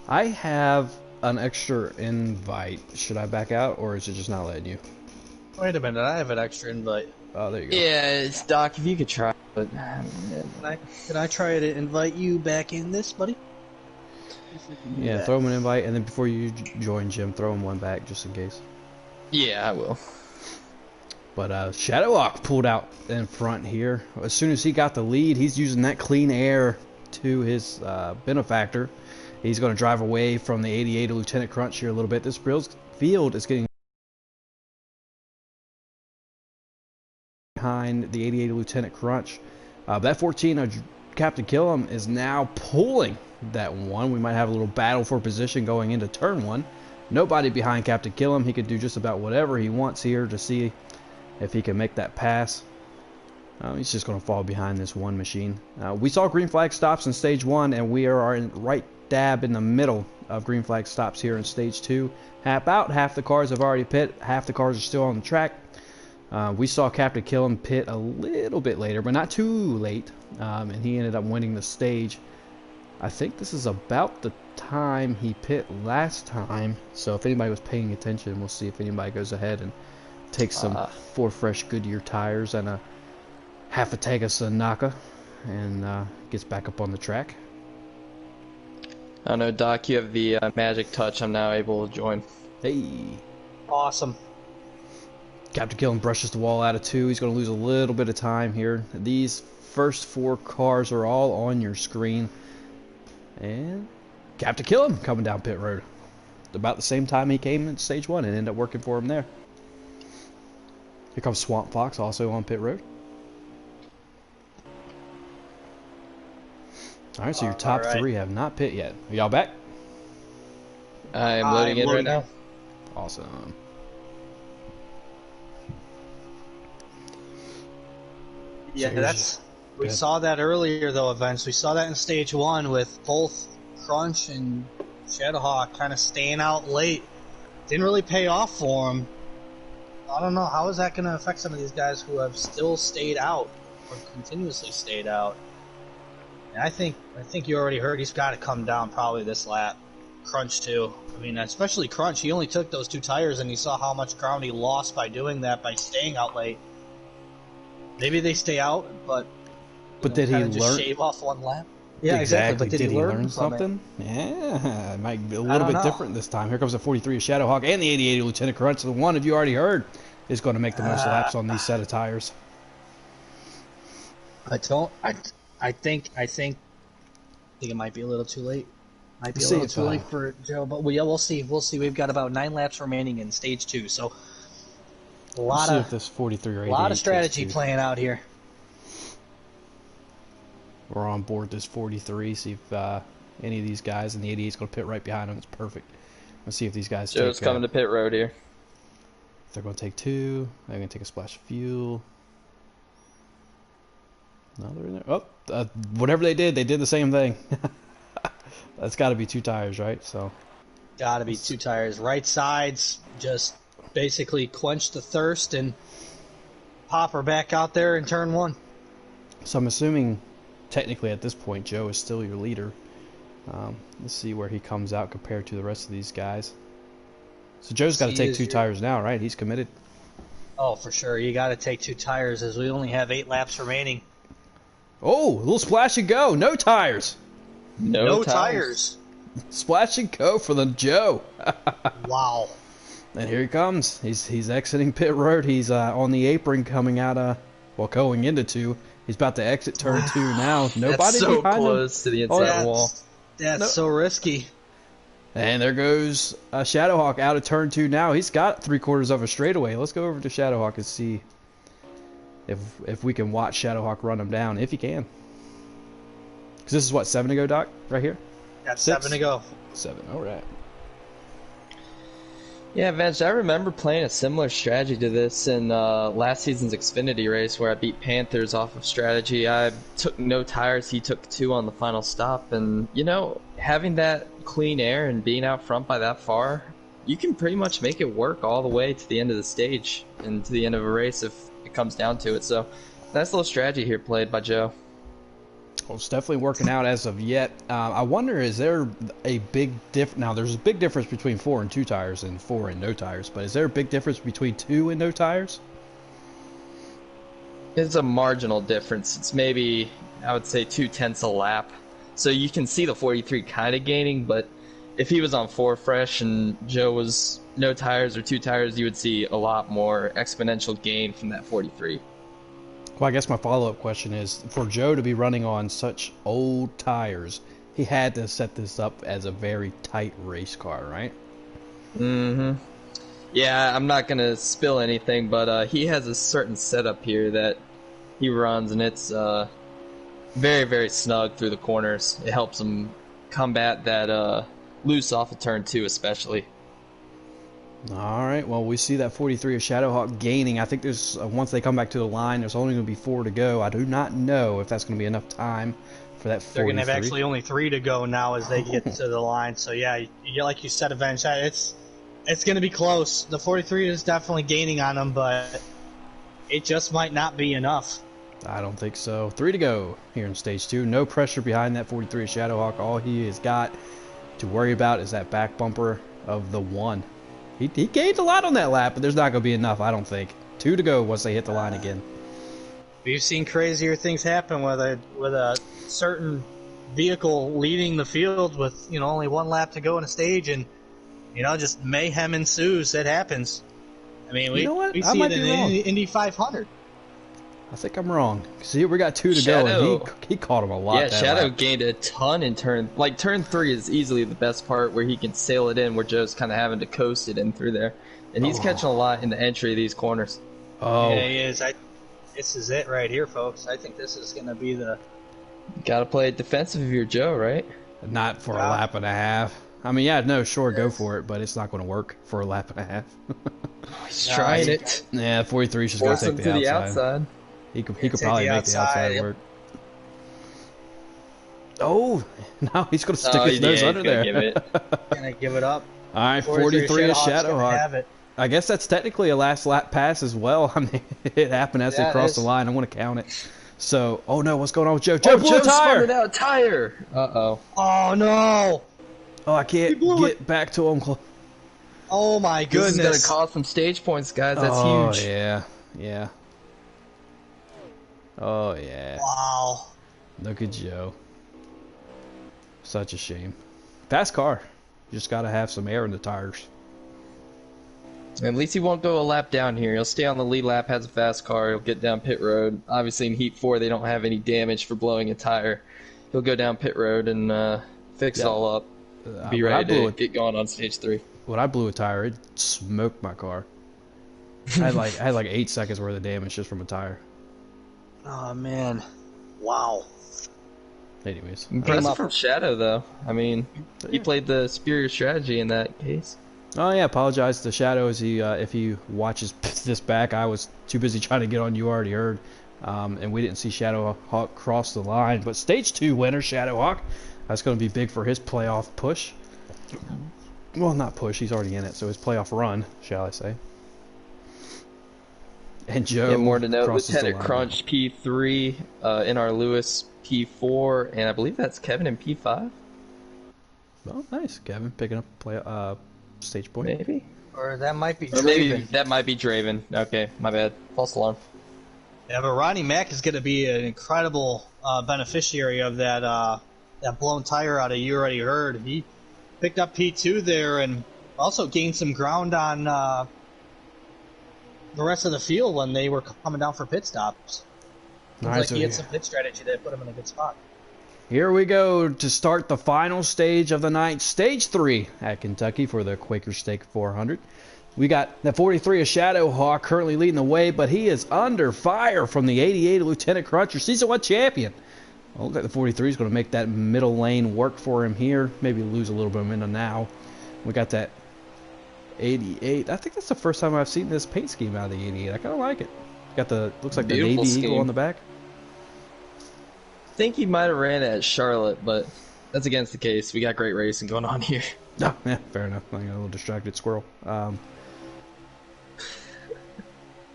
I have an extra invite. Should I back out, or is it just not letting you? Wait a minute, I have an extra invite. Oh, there you go. Yeah, it's Doc, if you could try, but... Can I try to invite you back in this, buddy? Yeah, throw him an invite, and then before you join Jim, throw him one back, just in case. Yeah, I will. But Shadowhawk pulled out in front here. As soon as he got the lead, he's using that clean air to his benefactor. He's going to drive away from the 88 of Lieutenant Crunch here a little bit. This field is getting behind the 88 of Lieutenant Crunch. That 14 of Captain Killam is now pulling that one. We might have a little battle for position going into turn 1. Nobody behind Captain Killam. He could do just about whatever he wants here to see if he can make that pass. He's just going to fall behind this one machine. We saw green flag stops in stage 1, and we are right dab in the middle of green flag stops here in stage 2. About half the cars have already pit, half the cars are still on the track. We saw Captain Killam pit a little bit later, but not too late, and he ended up winning the stage. I think this is about the time he pit last time, so if anybody was paying attention, we'll see if anybody goes ahead and takes some 4 fresh Goodyear tires and a half a tank of Sanaka and gets back up on the track. I don't know, Doc, you have the magic touch. I'm now able to join. Hey. Awesome. Captain Killam brushes the wall out of 2. He's going to lose a little bit of time here. These first 4 cars are all on your screen. And have to kill him coming down pit road. About the same time he came in stage 1 and ended up working for him there. Here comes Swamp Fox also on pit road. Alright, so your top 3 have not pit yet. Are y'all back? I am loading in right now. Awesome. Yeah, we saw that earlier though, events. We saw that in stage 1 with both Crunch and Shadowhawk kind of staying out late. Didn't really pay off for them. I don't know, how is that going to affect some of these guys who have still stayed out or continuously stayed out? And I think you already heard he's got to come down probably this lap. Crunch too. I mean, especially Crunch. He only took those 2 tires and he saw how much ground he lost by doing that, by staying out late. Maybe they stay out, but did he learn? Just shave off 1 lap. Yeah, exactly. But did he learn something? Yeah, it might be a little bit different this time. Here comes the 43 of Shadowhawk and the 88 of Lieutenant Crunch. The one of you already heard is going to make the most laps on these set of tires. I think it might be a little too late. Might be a little too late for Joe, but we'll see. We'll see. We've got about 9 laps remaining in stage 2, so a lot of this 43 or 88 lot of strategy playing out here. We're on board this 43. See if any of these guys, and the 88 is going to pit right behind him. It's perfect. Let's see if these guys. Joe's coming to pit road here. They're going to take 2. They're going to take a splash of fuel. No, they're in there. Oh, whatever they did the same thing. That's got to be 2 tires, right? So. Got to be 2 tires. Right sides just basically quench the thirst and pop her back out there in turn 1. So I'm assuming, technically at this point, Joe is still your leader. Let's see where he comes out compared to the rest of these guys. So Joe's got to take 2 tires now, right? He's committed. Oh, for sure. You got to take 2 tires as we only have 8 laps remaining. Oh, a little splash and go. No tires. No tires. Splash and go for the Joe. Wow. And here he comes. He's exiting pit road. He's on the apron coming out going into 2. He's about to exit turn 2 now. Nobody That's so behind close him. to the inside wall. That's so risky. And there goes Shadowhawk out of turn 2 now. He's got 3/4 of a straightaway. Let's go over to Shadowhawk and see if we can watch Shadowhawk run him down, if he can. Because this is what, 7 to go, Doc? Right here? Got 7 to go. 7, alright. Yeah, Vince, I remember playing a similar strategy to this in last season's Xfinity race where I beat Panthers off of strategy. I took no tires, he took 2 on the final stop, and, having that clean air and being out front by that far, you can pretty much make it work all the way to the end of the stage and to the end of a race if it comes down to it. So, nice little strategy here played by Joe. Well, it's definitely working out as of yet. I wonder, is there a big difference? Now, there's a big difference between 4 and 2 tires and 4 and no tires, but is there a big difference between 2 and no tires? It's a marginal difference. It's maybe, I would say, 0.2 a lap. So you can see the 43 kind of gaining, but if he was on 4 fresh and Joe was no tires or 2 tires, you would see a lot more exponential gain from that 43. Well, I guess my follow-up question is, for Joe to be running on such old tires, he had to set this up as a very tight race car, right? Mm-hmm. Yeah, I'm not going to spill anything, but he has a certain setup here that he runs, and it's very, very snug through the corners. It helps him combat that loose off of turn 2 especially. Alright, well, we see that 43 of Shadowhawk gaining. I think there's, once they come back to the line, there's only going to be 4 to go. I do not know if that's going to be enough time for that 43. They're going to have actually only 3 to go now as they get to the line. So, yeah, like you said, Avenge, it's going to be close. The 43 is definitely gaining on them, but it just might not be enough. I don't think so. 3 to go here in Stage 2. No pressure behind that 43 of Shadowhawk. All he has got to worry about is that back bumper of the 1. He gained a lot on that lap, but there's not going to be enough, I don't think. 2 to go once they hit the line again. We've seen crazier things happen with a certain vehicle leading the field with only 1 lap to go in a stage, and just mayhem ensues. That happens. I mean, we see it in the Indy 500. I think I'm wrong. See, we got 2 to go, Shadow. and he caught him a lot. Yeah, that Shadow lap. gained a ton in turn. Like, turn 3 is easily the best part where he can sail it in, where Joe's kind of having to coast it in through there. And he's catching a lot in the entry of these corners. Oh, Yeah, he is. This is it right here, folks. I think this is going to be the... Gotta play it defensive if you're Joe, right? not for a lap and a half. I mean, yeah, no, sure, go for it, but it's not going to work for a lap and a half. He's trying it. Yeah, 43 is just going Force to him take to the the outside. outside. He could Take probably the make the outside outside. work. Oh, now he's going to stick his yeah, nose he's under gonna there. give it. Going to give it up. All right, 43 is Shadowhawk. Shadowhawk. I guess that's technically a last lap pass as well. I mean, it happened as Yeah, they it crossed is. the line. I want to count it. So, oh no, what's going on with Joe? Joe Oh, blew a Joe spun it tire! out tire! Uh-oh. Oh, no. Oh, I can't blew get back to him. Oh, my This goodness. is gonna cost some stage points, guys. That's Oh, huge. yeah. Yeah. Oh, yeah. Wow. Look at Joe. Such a shame. Fast car. You just got to have some air in the tires. At least he won't go a lap down here. He'll stay on the lead lap, has a fast car. He'll get down pit road. Obviously, in Heat 4, they don't have any damage for blowing a tire. He'll go down pit road and fix it all up. Be when I ready blew to get going on stage 3. When I blew a tire, it smoked my car. I had like 8 seconds worth of damage just from a tire. Oh, man. Wow. Anyways. Impressive from Shadow, though. I mean, he played the superior strategy in that case. Oh yeah, apologize to Shadow as he if he watches this back. I was too busy trying to get on. You already heard, and we didn't see Shadowhawk cross the line. But stage 2 winner Shadowhawk. That's going to be big for his playoff push. Well, not push. He's already in it, so his playoff run, shall I say? And Joe. Yeah, more to note: crosses the Lieutenant line. Crunch P3, NR Lewis P4, and I believe that's Kevin in P5. Oh, nice, Kevin picking up stage point. Maybe. Or that might be Or maybe Draven. that might be Draven. Okay, my bad. False alarm. Yeah, but Ronnie Mack is going to be an incredible beneficiary of that blown tire out of You Already Heard. He picked up P2 there and also gained some ground on the rest of the field when they were coming down for pit stops. Seems like he had some pit strategy that put him in a good spot. Here we go to start the final stage of the night, stage 3 at Kentucky for the Quaker Stake 400. We got the 43 of Shadowhawk currently leading the way, but he is under fire from the 88 of Lieutenant Cruncher, season 1 champion. Well, looks like the 43 is going to make that middle lane work for him here. Maybe lose a little bit of momentum now. We got that 88. I think that's the first time I've seen this paint scheme out of the 88. I kind of like it. Got the looks like Beautiful the Navy Eagle scheme. on the back. I think he might have ran it at Charlotte, but that's against the case. We got great racing going on here. No, yeah, fair enough. I got a little distracted squirrel.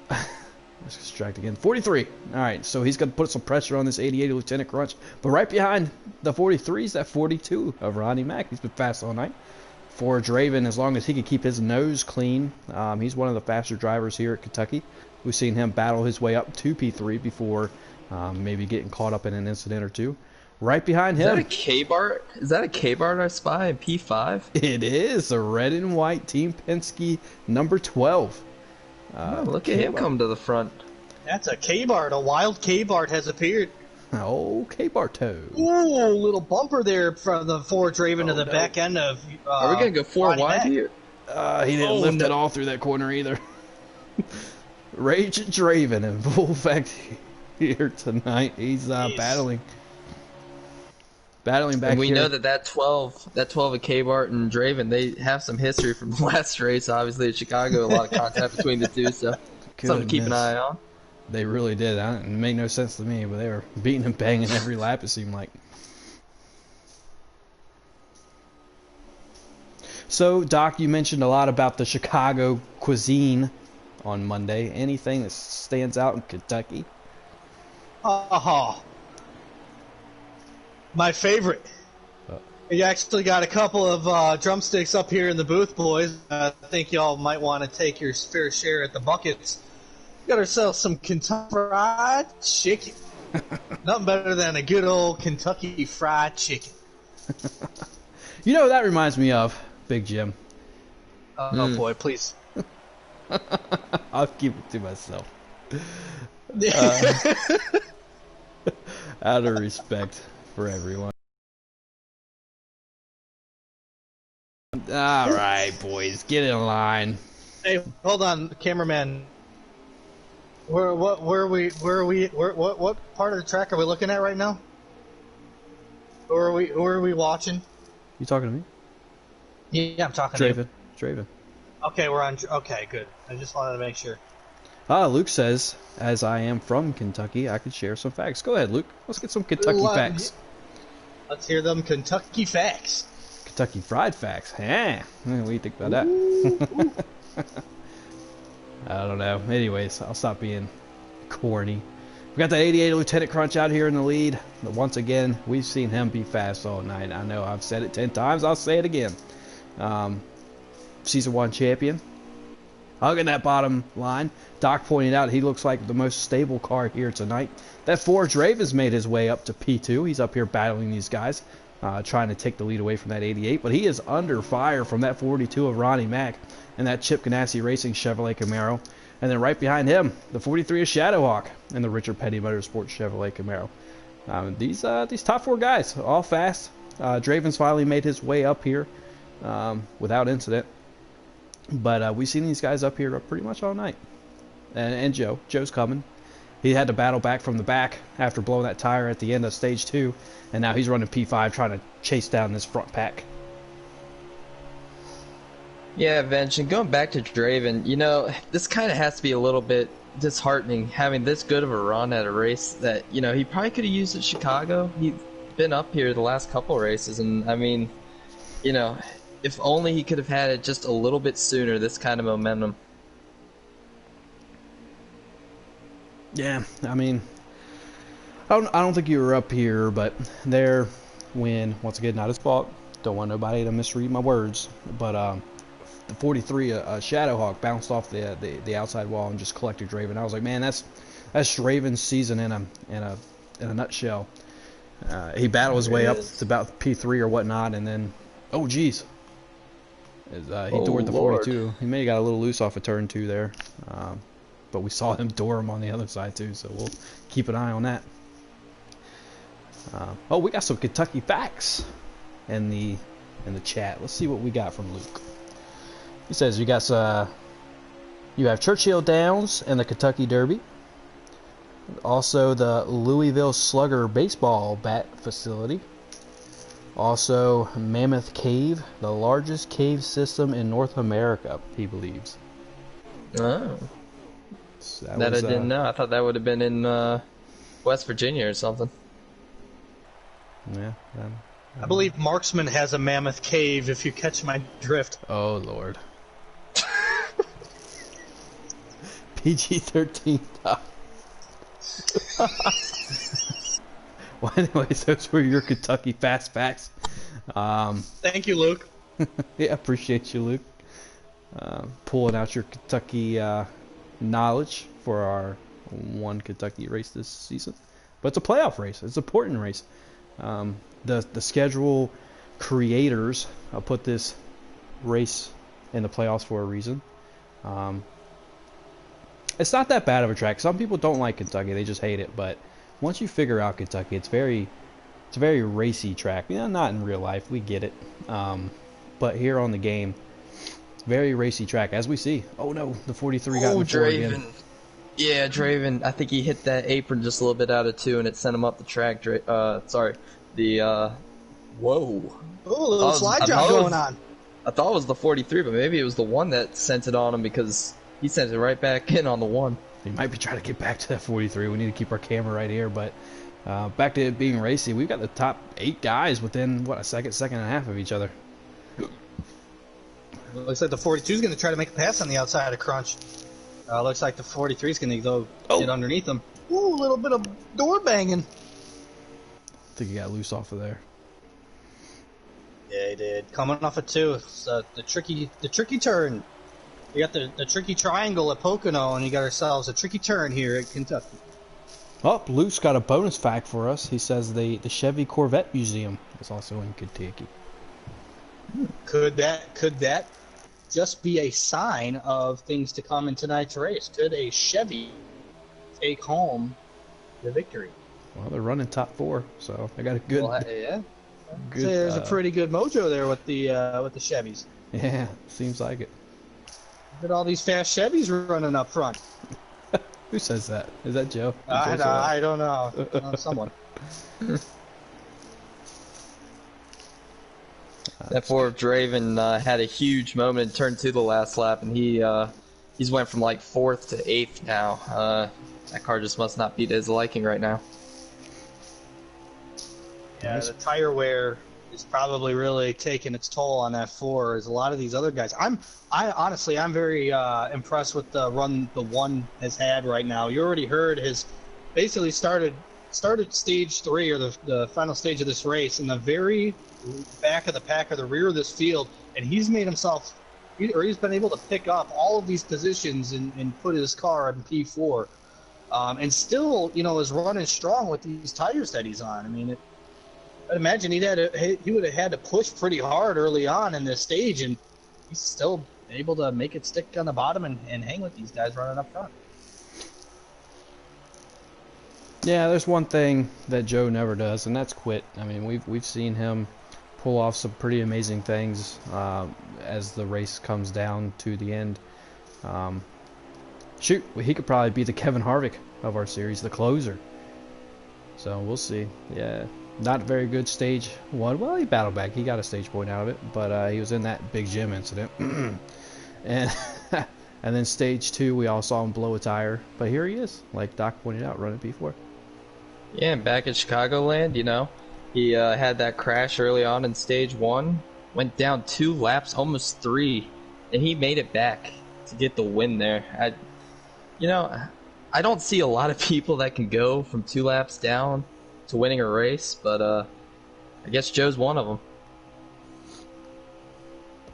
Let's distract again. 43. All right, so he's going to put some pressure on this 88 Lieutenant Crunch. But right behind the 43 is that 42 of Ronnie Mack. He's been fast all night. For Draven, as long as he can keep his nose clean, he's one of the faster drivers here at Kentucky. We've seen him battle his way up to P3 before maybe getting caught up in an incident or two. Right behind Is that him. a K-Bart? Is that a K-Bart I spy in P5? It is a red and white Team Penske number 12. Oh, look at him come to the front. That's a K-Bart. A wild K-Bart has appeared. Oh, K-Barto. Ooh, little bumper there from the Ford Draven to the back end of Are we going to go 4 Ronnie wide Mack. here? He didn't lift it all through that corner either. Rage Draven in full effect here tonight. He's battling back And we here. know that 12 of K-Bart and Draven, they have some history from the last race, obviously, at Chicago. A lot of contact between the two, so something to keep an eye on. They really did. It made no sense to me, but they were beating and banging every lap, it seemed like. So, Doc, you mentioned a lot about the Chicago cuisine on Monday. Anything that stands out in Kentucky? My favorite. We actually got a couple of drumsticks up here in the booth, boys. I think y'all might want to take your fair share at the buckets. Got ourselves some Kentucky Fried Chicken. Nothing better than a good old Kentucky Fried Chicken. You know what that reminds me of, Big Jim? Oh boy, please. I'll keep it to myself. Out of respect for everyone. All right, boys, get in line. Hey, hold on, cameraman. What part of the track are we looking at right now? Who are we watching? You talking to me? Yeah, I'm talking to you. Draven. Okay, we're on. Okay, good. I just wanted to make sure. Luke says, as I am from Kentucky, I could share some facts. Go ahead, Luke. Let's get some Kentucky facts. Let's hear them Kentucky facts. Kentucky Fried Facts. What do you think about that? I don't know. Anyways, I'll stop being corny. We got the 88 Lieutenant Crunch out here in the lead. But once again, we've seen him be fast all night. I know I've said it 10 times. I'll say it again. Season 1 champion. Hugging that bottom line. Doc pointed out he looks like the most stable car here tonight. That Forge Raven's made his way up to P2. He's up here battling these guys. Trying to take the lead away from that 88, but he is under fire from that 42 of Ronnie Mack and that Chip Ganassi Racing Chevrolet Camaro. And then right behind him, the 43 of Shadowhawk and the Richard Petty Motorsports Chevrolet Camaro. These top 4 guys, all fast. Draven's finally made his way up here without incident. But we've seen these guys up here pretty much all night. And Joe's coming. He had to battle back from the back after blowing that tire at the end of stage 2, and now he's running P5 trying to chase down this front pack. Yeah, Vince, and going back to Draven, you know, this kind of has to be a little bit disheartening having this good of a run at a race that, you know, he probably could have used at Chicago. He's been up here the last couple races, and I mean, you know, if only he could have had it just a little bit sooner, this kind of momentum. Yeah, I mean, I don't think you were up here, but their win, once again, not his fault. Don't want nobody to misread my words. But the 43 Shadowhawk bounced off the outside wall and just collected Draven. I was like, man, that's Draven's season in a nutshell. He battled his way up to about P3 or whatnot, and then, oh geez, he doored the 42. He may have got a little loose off of turn 2 there. But we saw him door him on the other side too, so we'll keep an eye on that. Oh, we got some Kentucky facts in the chat. Let's see what we got from Luke. He says you have Churchill Downs and the Kentucky Derby. Also the Louisville Slugger baseball bat facility. Also Mammoth Cave, the largest cave system in North America, he believes. Oh. That I didn't know. I thought that would have been in West Virginia or something. Yeah. I believe Marksman has a Mammoth Cave, if you catch my drift. Oh, Lord. PG-13. Well, anyways, those were your Kentucky fast facts. Thank you, Luke. Yeah, appreciate you, Luke. Pulling out your Kentucky knowledge for our one Kentucky race this season. But it's a playoff race. It's an important race. The schedule creators put this race in the playoffs for a reason. It's not that bad of a track. Some people don't like Kentucky. They just hate it. But once you figure out Kentucky, it's a very racy track. You know, not in real life. We get it. But here on the game, very racy track, as we see. Oh no, the 43 got in the floor again. Yeah, Draven. I think he hit that apron just a little bit out of 2, and it sent him up the track. Whoa. Oh, a little slide job going on. I thought it was the 43, but maybe it was the one that sent it on him because he sent it right back in on the 1. He might be trying to get back to that 43. We need to keep our camera right here, but back to it being racy. We've got the top 8 guys within, what, a second and a half of each other. Looks like the 42 is going to try to make a pass on the outside of Crunch. Looks like the 43 is going to go get underneath him. Ooh, a little bit of door banging. I think he got loose off of there. Yeah, he did. Coming off of 2. It's, the tricky turn. We got the tricky triangle at Pocono, and you got ourselves a tricky turn here at Kentucky. Oh, Luke's got a bonus fact for us. He says the Chevy Corvette Museum is also in Kentucky. Could that just be a sign of things to come in tonight's race? Could a Chevy take home the victory. Well, they're running top 4, so they got a good. Well, yeah. Good, So there's a pretty good mojo there with the Chevys. Yeah, seems like it. Look at all these fast Chevys running up front. Who says that? Is that Joe? I don't know. Someone. That fourth Draven had a huge moment in turn 2 the last lap, and he's went from like 4th to 8th now. That car just must not be to his liking right now. Yeah, the tire wear is probably really taking its toll on that 4. As a lot of these other guys, I'm very impressed with the run the 1 has had right now. You already heard his basically started stage 3 or the final stage of this race in the very back of the pack or the rear of this field, and he's made himself he's been able to pick up all of these positions and put his car in P4, and still is running strong with these tires that he's on. I mean, I'd imagine he would have had to push pretty hard early on in this stage, and he's still able to make it stick on the bottom and hang with these guys running up front. Yeah, there's one thing that Joe never does, and that's quit. I mean, we've seen him pull off some pretty amazing things as the race comes down to the end. Shoot, he could probably be the Kevin Harvick of our series, the closer. So we'll see. Yeah. Not a very good stage 1. Well, he battled back. He got a stage point out of it, but he was in that Big Jim incident. and and then stage 2, we all saw him blow a tire. But here he is, like Doc pointed out, running P4. Yeah, and back at Chicagoland, he had that crash early on in stage 1, went down 2 laps, almost 3, and he made it back to get the win there. I don't see a lot of people that can go from 2 laps down to winning a race, but I guess Joe's one of them.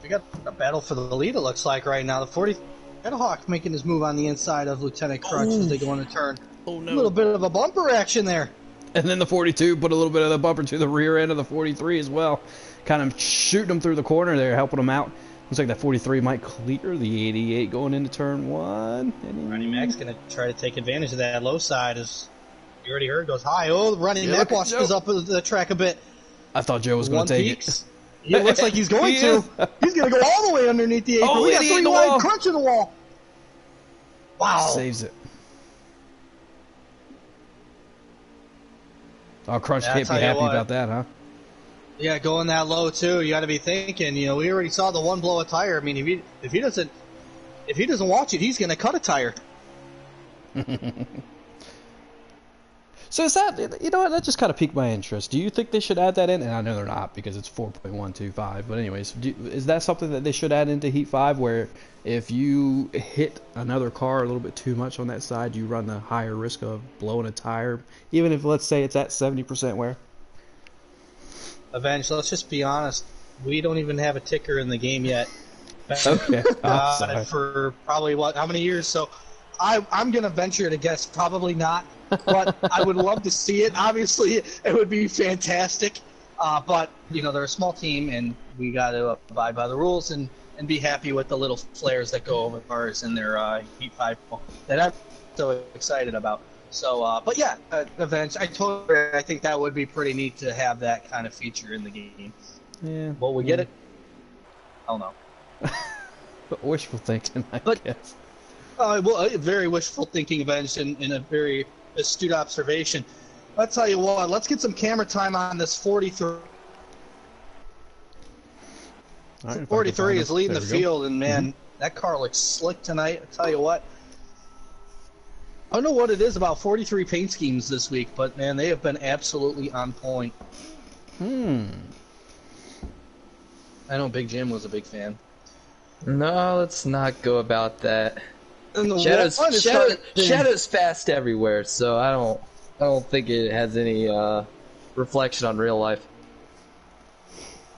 We got a battle for the lead, it looks like, right now. The 40 Meadowhawk making his move on the inside of Lieutenant Crunch as they go into turn. Oh, no. A little bit of a bumper action there. And then the 42 put a little bit of the bumper to the rear end of the 43 as well. Kind of shooting him through the corner there, helping him out. Looks like that 43 might clear the 88 going into turn 1. Ronnie Mac's going to try to take advantage of that low side as you already heard goes high. Oh, Ronnie Mac washes up the track a bit. I thought Joe was going to take it. He looks like he's going to. He's going to go all the way underneath the apron. Oh, we got 3 wide crunch in the wall. Wow. Saves it. Oh, Crunch can't be happy about that, huh? Yeah, going that low too. You got to be thinking. We already saw the 1 blow a tire. I mean, if he doesn't watch it, he's going to cut a tire. So is that, what, that just kind of piqued my interest. Do you think they should add that in? And I know they're not because it's 4.125. But anyways, is that something that they should add into Heat 5 where if you hit another car a little bit too much on that side, you run the higher risk of blowing a tire, even if, let's say, it's at 70% wear? Avenge, let's just be honest. We don't even have a ticker in the game yet. Okay. For probably, how many years? So I'm going to venture to guess probably not. But I would love to see it. Obviously, it would be fantastic. But, they're a small team, and we got to abide by the rules and be happy with the little flares that go over cars in their Heat 5 that I'm so excited about. So, but yeah, events. I think that would be pretty neat to have that kind of feature in the game. Yeah. Will we get it? Hell no. Wishful thinking, I guess. Well, very wishful thinking, Avenged, and a very astute observation. I'll tell you what, let's get some camera time on this 43. Right, 43 is leading the field, and man, that car looks slick tonight. I'll tell you what. I don't know what it is about 43 paint schemes this week, but man, they have been absolutely on point. I know Big Jim was a big fan. No, let's not go about that. And the Shadow's fast everywhere, so I don't think it has any reflection on real life.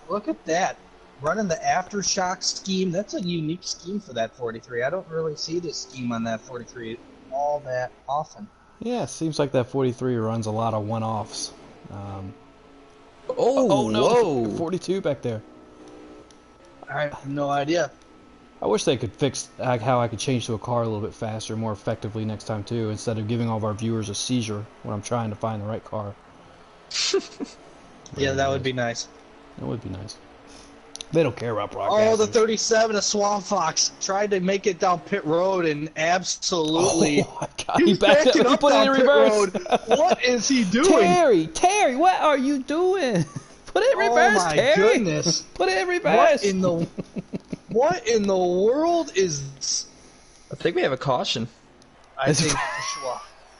Look at that. Running the aftershock scheme, that's a unique scheme for that 43. I don't really see this scheme on that 43 all that often. Yeah, it seems like that 43 runs a lot of one-offs. Oh no, whoa. 42 back there. I have no idea. I wish they could fix how I could change to a car a little bit faster, more effectively next time too, instead of giving all of our viewers a seizure when I'm trying to find the right car. Yeah, that would be nice. That would be nice. They don't care about broadcasting. Oh, the 37 of Swamp Fox tried to make it down pit road and absolutely. Oh my God! He backed up. He put it in reverse. What is he doing? Terry, what are you doing? Put it in reverse, oh my Terry. Goodness! Put it in reverse. What in the world is? I think we have a caution. I think.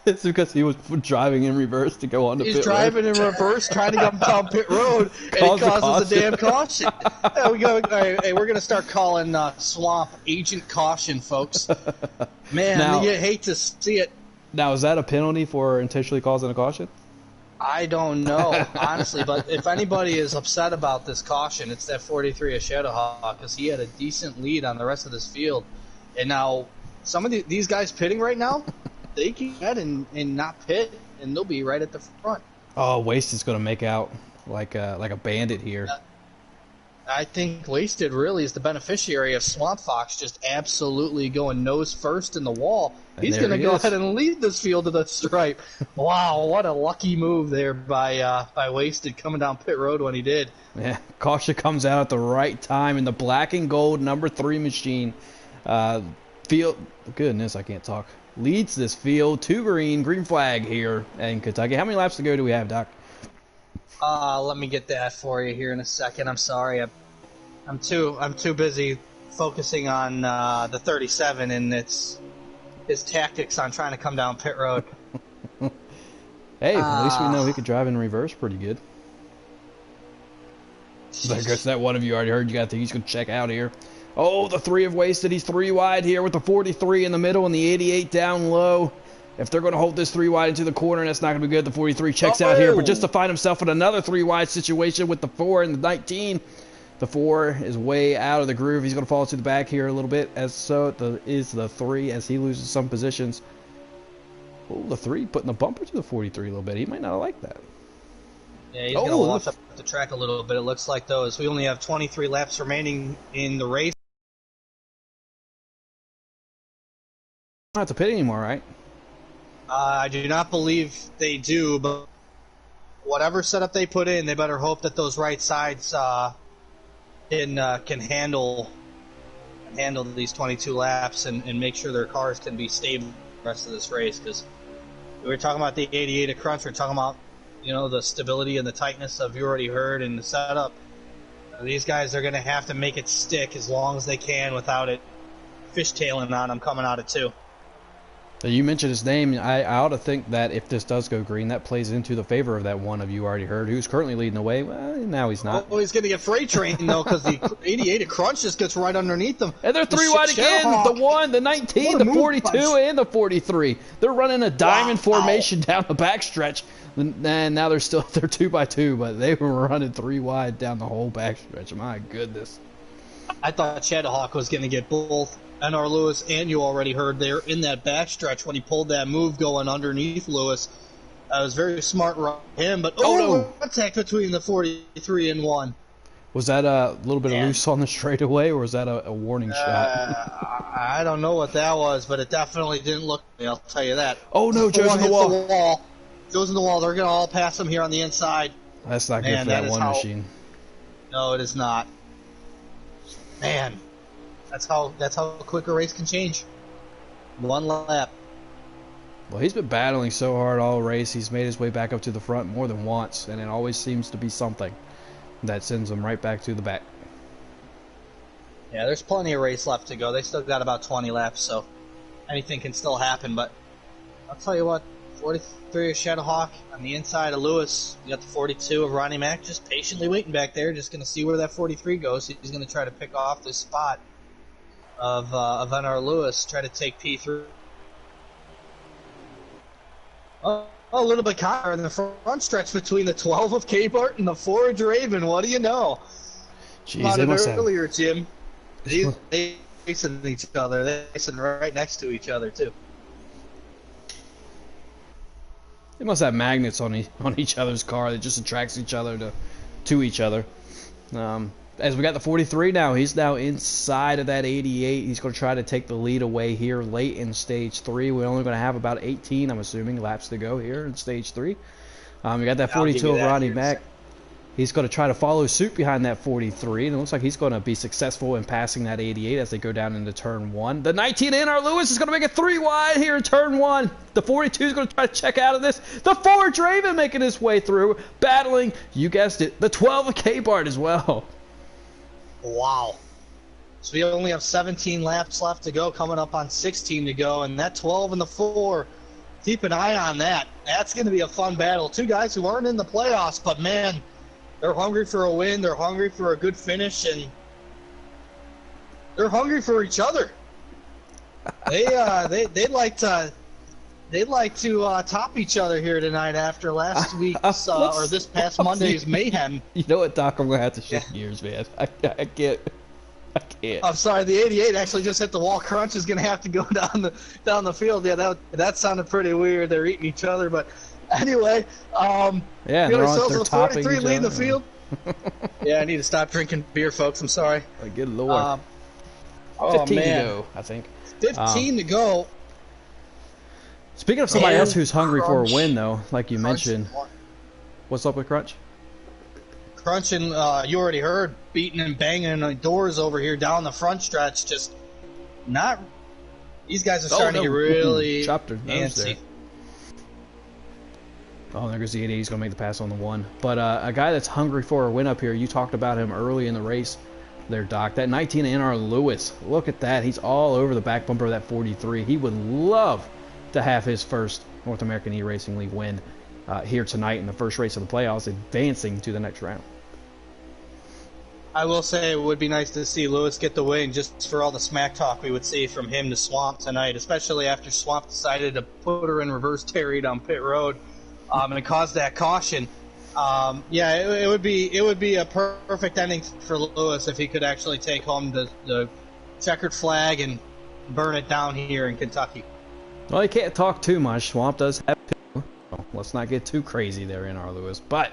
It's because he was driving in reverse to go on the pit road. He's driving in reverse, trying to come down pit road, and he causes a damn caution. Yeah, we go. All right, hey, we're gonna start calling Swamp Agent Caution, folks. Man, now, you hate to see it. Now, is that a penalty for intentionally causing a caution? I don't know, honestly, but if anybody is upset about this caution, it's that 43 of Shadowhawk, because he had a decent lead on the rest of this field, and now some of these guys pitting right now. They can get and not pit, and they'll be right at the front. Oh, Waste is going to make out like a bandit here. I think Wasted really is the beneficiary of Swamp Fox just absolutely going nose first in the wall. He's going to go ahead and lead this field to the stripe. Wow, what a lucky move there by Wasted coming down pit road when he did. Yeah, caution comes out at the right time in the black and gold number 3 machine. Field, goodness, I can't talk. Leads this field to green flag here in Kentucky. How many laps to go do we have, Doc? Let me get that for you here in a second. I'm sorry, I'm too busy focusing on the 37 and his tactics on trying to come down pit road. Hey, at least we know he could drive in reverse pretty good. I guess that one of you already heard. He's gonna check out here. Oh, the 3 of Wasted. He's 3 wide here with the 43 in the middle and the 88 down low. If they're going to hold this 3 wide into the corner, that's not going to be good. The 43 checks out here, but just to find himself in another 3 wide situation with the 4 and the 19. The 4 is way out of the groove. He's going to fall to the back here a little bit, as so is the 3 as he loses some positions. Oh, the 3 putting the bumper to the 43 a little bit. He might not like that. Yeah, he's going to wash up the track a little bit, it looks like, though, as we only have 23 laps remaining in the race. Not have to pit anymore, right? I do not believe they do, but whatever setup they put in, they better hope that those right sides can handle these 22 laps and make sure their cars can be stable the rest of this race. Because we were talking about the 88 at Crunch, we're talking about the stability and the tightness of You Already Heard and the setup. These guys are going to have to make it stick as long as they can without it fishtailing on them coming out of 2. You mentioned his name. I ought to think that if this does go green, that plays into the favor of that one of You Already Heard, who's currently leading the way. Well, now he's not. Oh, he's going to get freight trained, though, because the 88 at Crunch just gets right underneath them. And they're 3 wide again. The 1, the 19, the 42, and the 43. They're running a diamond formation down the backstretch. And now they're 2 by 2, but they were running 3 wide down the whole backstretch. My goodness. I thought Shadowhawk was going to get both NR Lewis and You Already Heard there in that backstretch when he pulled that move going underneath Lewis. That was very smart from him, but contact between the 43 and 1. Was that a little bit of loose on the straightaway, or was that a warning shot? I don't know what that was, but it definitely didn't look. I'll tell you that. Oh no, Joe's in the wall. Joe's in the wall. They're going to all pass him here on the inside. That's not good for that one machine. No, it is not. Man, that's how quick a race can change. 1 lap. Well, he's been battling so hard all race. He's made his way back up to the front more than once, and it always seems to be something that sends him right back to the back. Yeah, there's plenty of race left to go. They still got about 20 laps, so anything can still happen. But I'll tell you what, 43 of Shadowhawk on the inside of Lewis. You got the 42 of Ronnie Mack just patiently waiting back there, just going to see where that 43 goes. He's going to try to pick off this spot of NR Lewis, try to take P3. A little bit higher in the front stretch between the 12 of K-Bart and the 4 of Draven. What do you know? Jeez, they must earlier, Jim. They facing each other. They're facing right next to each other, too. They must have magnets on each other's car that just attracts each other to each other. as we got the 43 now, he's now inside of that 88. He's going to try to take the lead away here late in stage 3. We're only going to have about 18, I'm assuming, laps to go here in stage 3. We got that 42 of Ronnie Mack. He's going to try to follow suit behind that 43, and it looks like he's going to be successful in passing that 88 as they go down into turn 1. The 19 NR Lewis is going to make it 3 wide here in turn 1. The 42 is going to try to check out of this. The 4 Draven making his way through, battling, you guessed it, the 12 of K-Bart as well. Wow. So we only have 17 laps left to go, coming up on 16 to go, and that 12 and the 4, keep an eye on that. That's going to be a fun battle. Two guys who aren't in the playoffs, but man, they're hungry for a win. They're hungry for a good finish, and they're hungry for each other. They'd like to top each other here tonight after last week's or this past Monday's mayhem. You know what, Doc? I'm gonna have to shift gears, man. I can't. I'm sorry. The 88 actually just hit the wall. Crunch is gonna have to go down the field. Yeah, that sounded pretty weird. They're eating each other, but anyway, yeah, we got ourselves a 43 leading the field. Yeah, I need to stop drinking beer, folks. I'm sorry. Oh, good lord. 15 to go, I think. 15 to go. Speaking of somebody else who's hungry for a win, though, like you mentioned, what's up with Crunch? Crunch and you already heard, beating and banging the doors over here down the front stretch. Just not. These guys are starting to get really antsy. Oh, there goes the 88. He's going to make the pass on the 1. But a guy that's hungry for a win up here, you talked about him early in the race there, Doc. That 19 NR Lewis. Look at that. He's all over the back bumper of that 43. He would love to have his first North American E-Racing League win here tonight in the first race of the playoffs, advancing to the next round. I will say it would be nice to see Lewis get the win just for all the smack talk we would see from him to Swamp tonight, especially after Swamp decided to put her in reverse Terry down pit road. And it caused that caution. It would be a perfect ending for Lewis if he could actually take home the checkered flag and burn it down here in Kentucky. Well, he can't talk too much. Swamp does have two. Well, let's not get too crazy there in our Lewis. But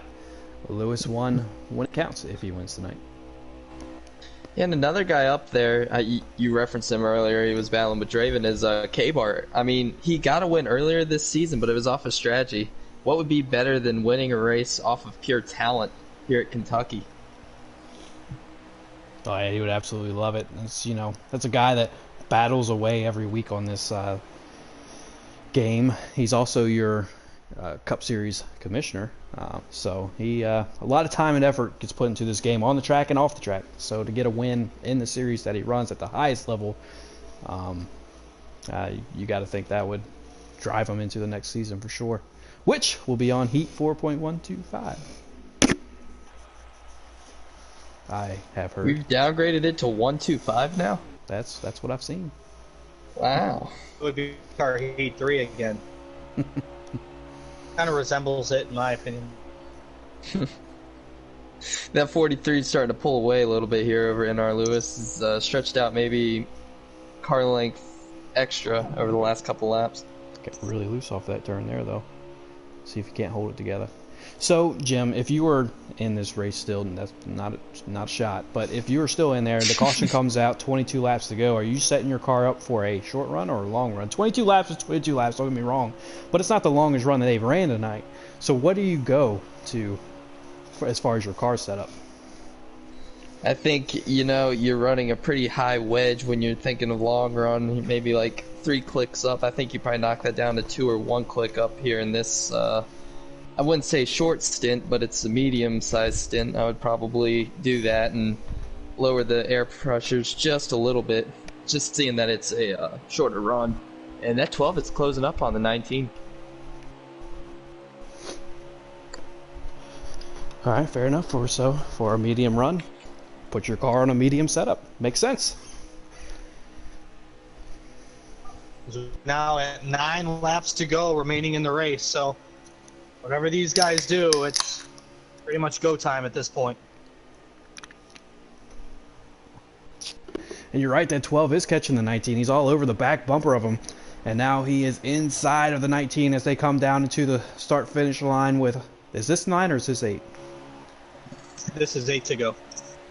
Lewis won when it counts if he wins tonight. Yeah, and another guy up there, you referenced him earlier, he was battling with Draven, is K-Bart. I mean, he got a win earlier this season, but it was off of strategy. What would be better than winning a race off of pure talent here at Kentucky? Oh yeah, he would absolutely love it. It's, that's a guy that battles away every week on this game. He's also your Cup Series commissioner, so he a lot of time and effort gets put into this game on the track and off the track. So to get a win in the series that he runs at the highest level, you got to think that would drive him into the next season for sure. Which will be on Heat 4.125. I have heard. We've downgraded it to 125 now? That's what I've seen. Wow. It would be our Heat 3 again. Kind of resembles it, in my opinion. That 43 is starting to pull away a little bit here over NR Lewis. Is stretched out maybe car length extra over the last couple laps. Got really loose off that turn there, though. See if you can't hold it together. So, Jim, if you were in this race still, and that's not a shot, but if you were still in there, the caution comes out, 22 laps to go, are you setting your car up for a short run or a long run? 22 laps is 22 laps, don't get me wrong, but it's not the longest run that they've ran tonight. So what do you go to as far as your car setup? I think, you're running a pretty high wedge when you're thinking of long run, maybe like 3 clicks up. I think you probably knock that down to 2 or 1 click up here in this, I wouldn't say short stint, but it's a medium-sized stint. I would probably do that and lower the air pressures just a little bit, just seeing that it's a shorter run. And that 12 is closing up on the 19. All right, fair enough. For a medium run, put your car on a medium setup. Makes sense. Now at 9 laps to go remaining in the race, so whatever these guys do, it's pretty much go time at this point. And you're right, that 12 is catching the 19. He's all over the back bumper of him. And now he is inside of the 19 as they come down into the start-finish line with... Is this 9 or is this 8? This is 8 to go.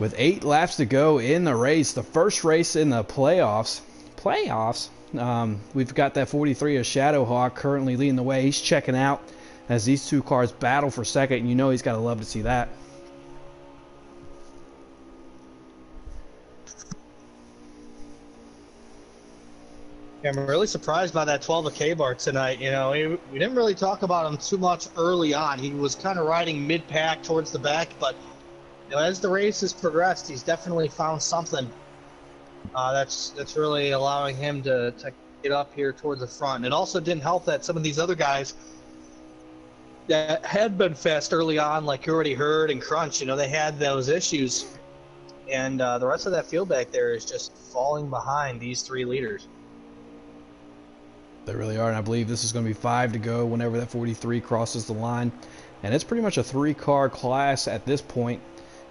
With 8 laps to go in the race, the first race in the playoffs. We've got that 43 of Shadowhawk currently leading the way. He's checking out as these two cars battle for second, and you know he's got to love to see that. Yeah, I'm really surprised by that 12 of K-Bar tonight. You know, we didn't really talk about him too much early on. He was kind of riding mid-pack towards the back, but you know, as the race has progressed, he's definitely found something that's really allowing him to get up here towards the front. And it also didn't help that some of these other guys that had been fast early on, like you already heard, and Crunch, you know, they had those issues. And the rest of that field back there is just falling behind these 3 leaders. They really are, and I believe this is going to be 5 to go whenever that 43 crosses the line. And it's pretty much a 3-car class at this point.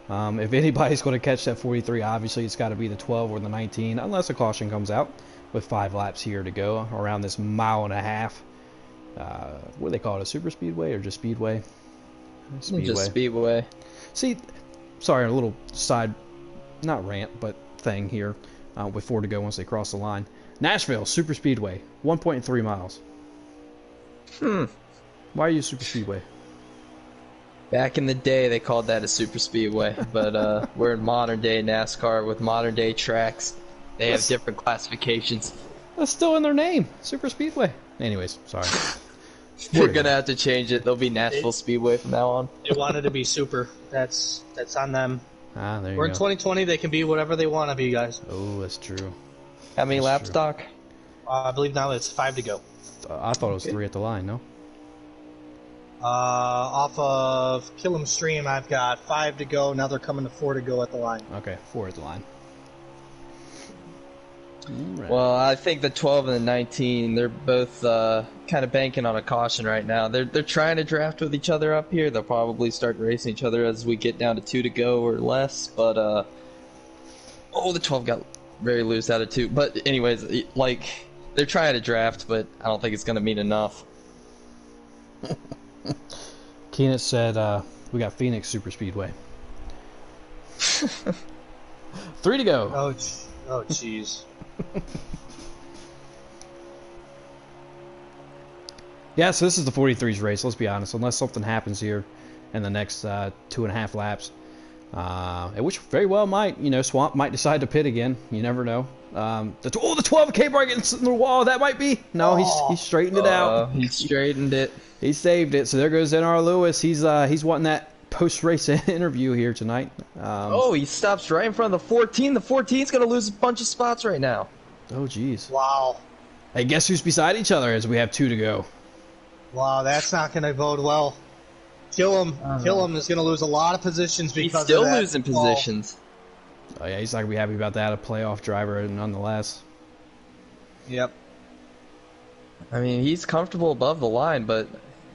If anybody's going to catch that 43, obviously it's got to be the 12 or the 19, unless a caution comes out with 5 laps here to go around this 1.5 miles. What do they call it, a super speedway or just speedway? Speedway. Just speedway. See, sorry, a little side, not rant, but thing here with 4 to go once they cross the line. Nashville Super Speedway, 1.3 miles. Why are you super speedway? Back in the day, they called that a super speedway, but we're in modern day NASCAR with modern day tracks. They have different classifications. That's still in their name, super speedway. Anyways, sorry. We're gonna have to change it. There'll be Nashville Speedway from now on. They wanted to be super. That's on them. There you go. We're in 2020. They can be whatever they want to be, guys. Oh, that's true. How many laps, Doc? I believe now it's 5 to go. I thought it was 3 at the line, no? Off of Killam Stream, I've got 5 to go. Now they're coming to 4 to go at the line. Okay, 4 at the line. Right. Well, I think the 12 and the 19, they're both kind of banking on a caution right now. They're trying to draft with each other up here. They'll probably start racing each other as we get down to 2 to go or less. But the 12 got very loose out of 2. But anyways, like, they're trying to draft, but I don't think it's going to mean enough. Keenan said we got Phoenix Super Speedway. 3 to go. Oh, jeez. Yeah, so this is the 43's race, let's be honest. Unless something happens here in the next 2.5 laps. Which very well might, you know, Swamp might decide to pit again. You never know. The 12 K-bar gets in the wall. That might be. No, he straightened it out. He straightened it. He saved it. So there goes NARL Lewis. He's wanting that post-race interview here tonight. He stops right in front of the 14. The 14's going to lose a bunch of spots right now. Oh, jeez. Wow. Hey, guess who's beside each other as we have 2 to go? Wow, that's not going to bode well. Killam is going to lose a lot of positions because he's still of that. Losing positions. Oh, yeah, he's not going to be happy about that. A playoff driver, nonetheless. Yep. I mean, he's comfortable above the line, but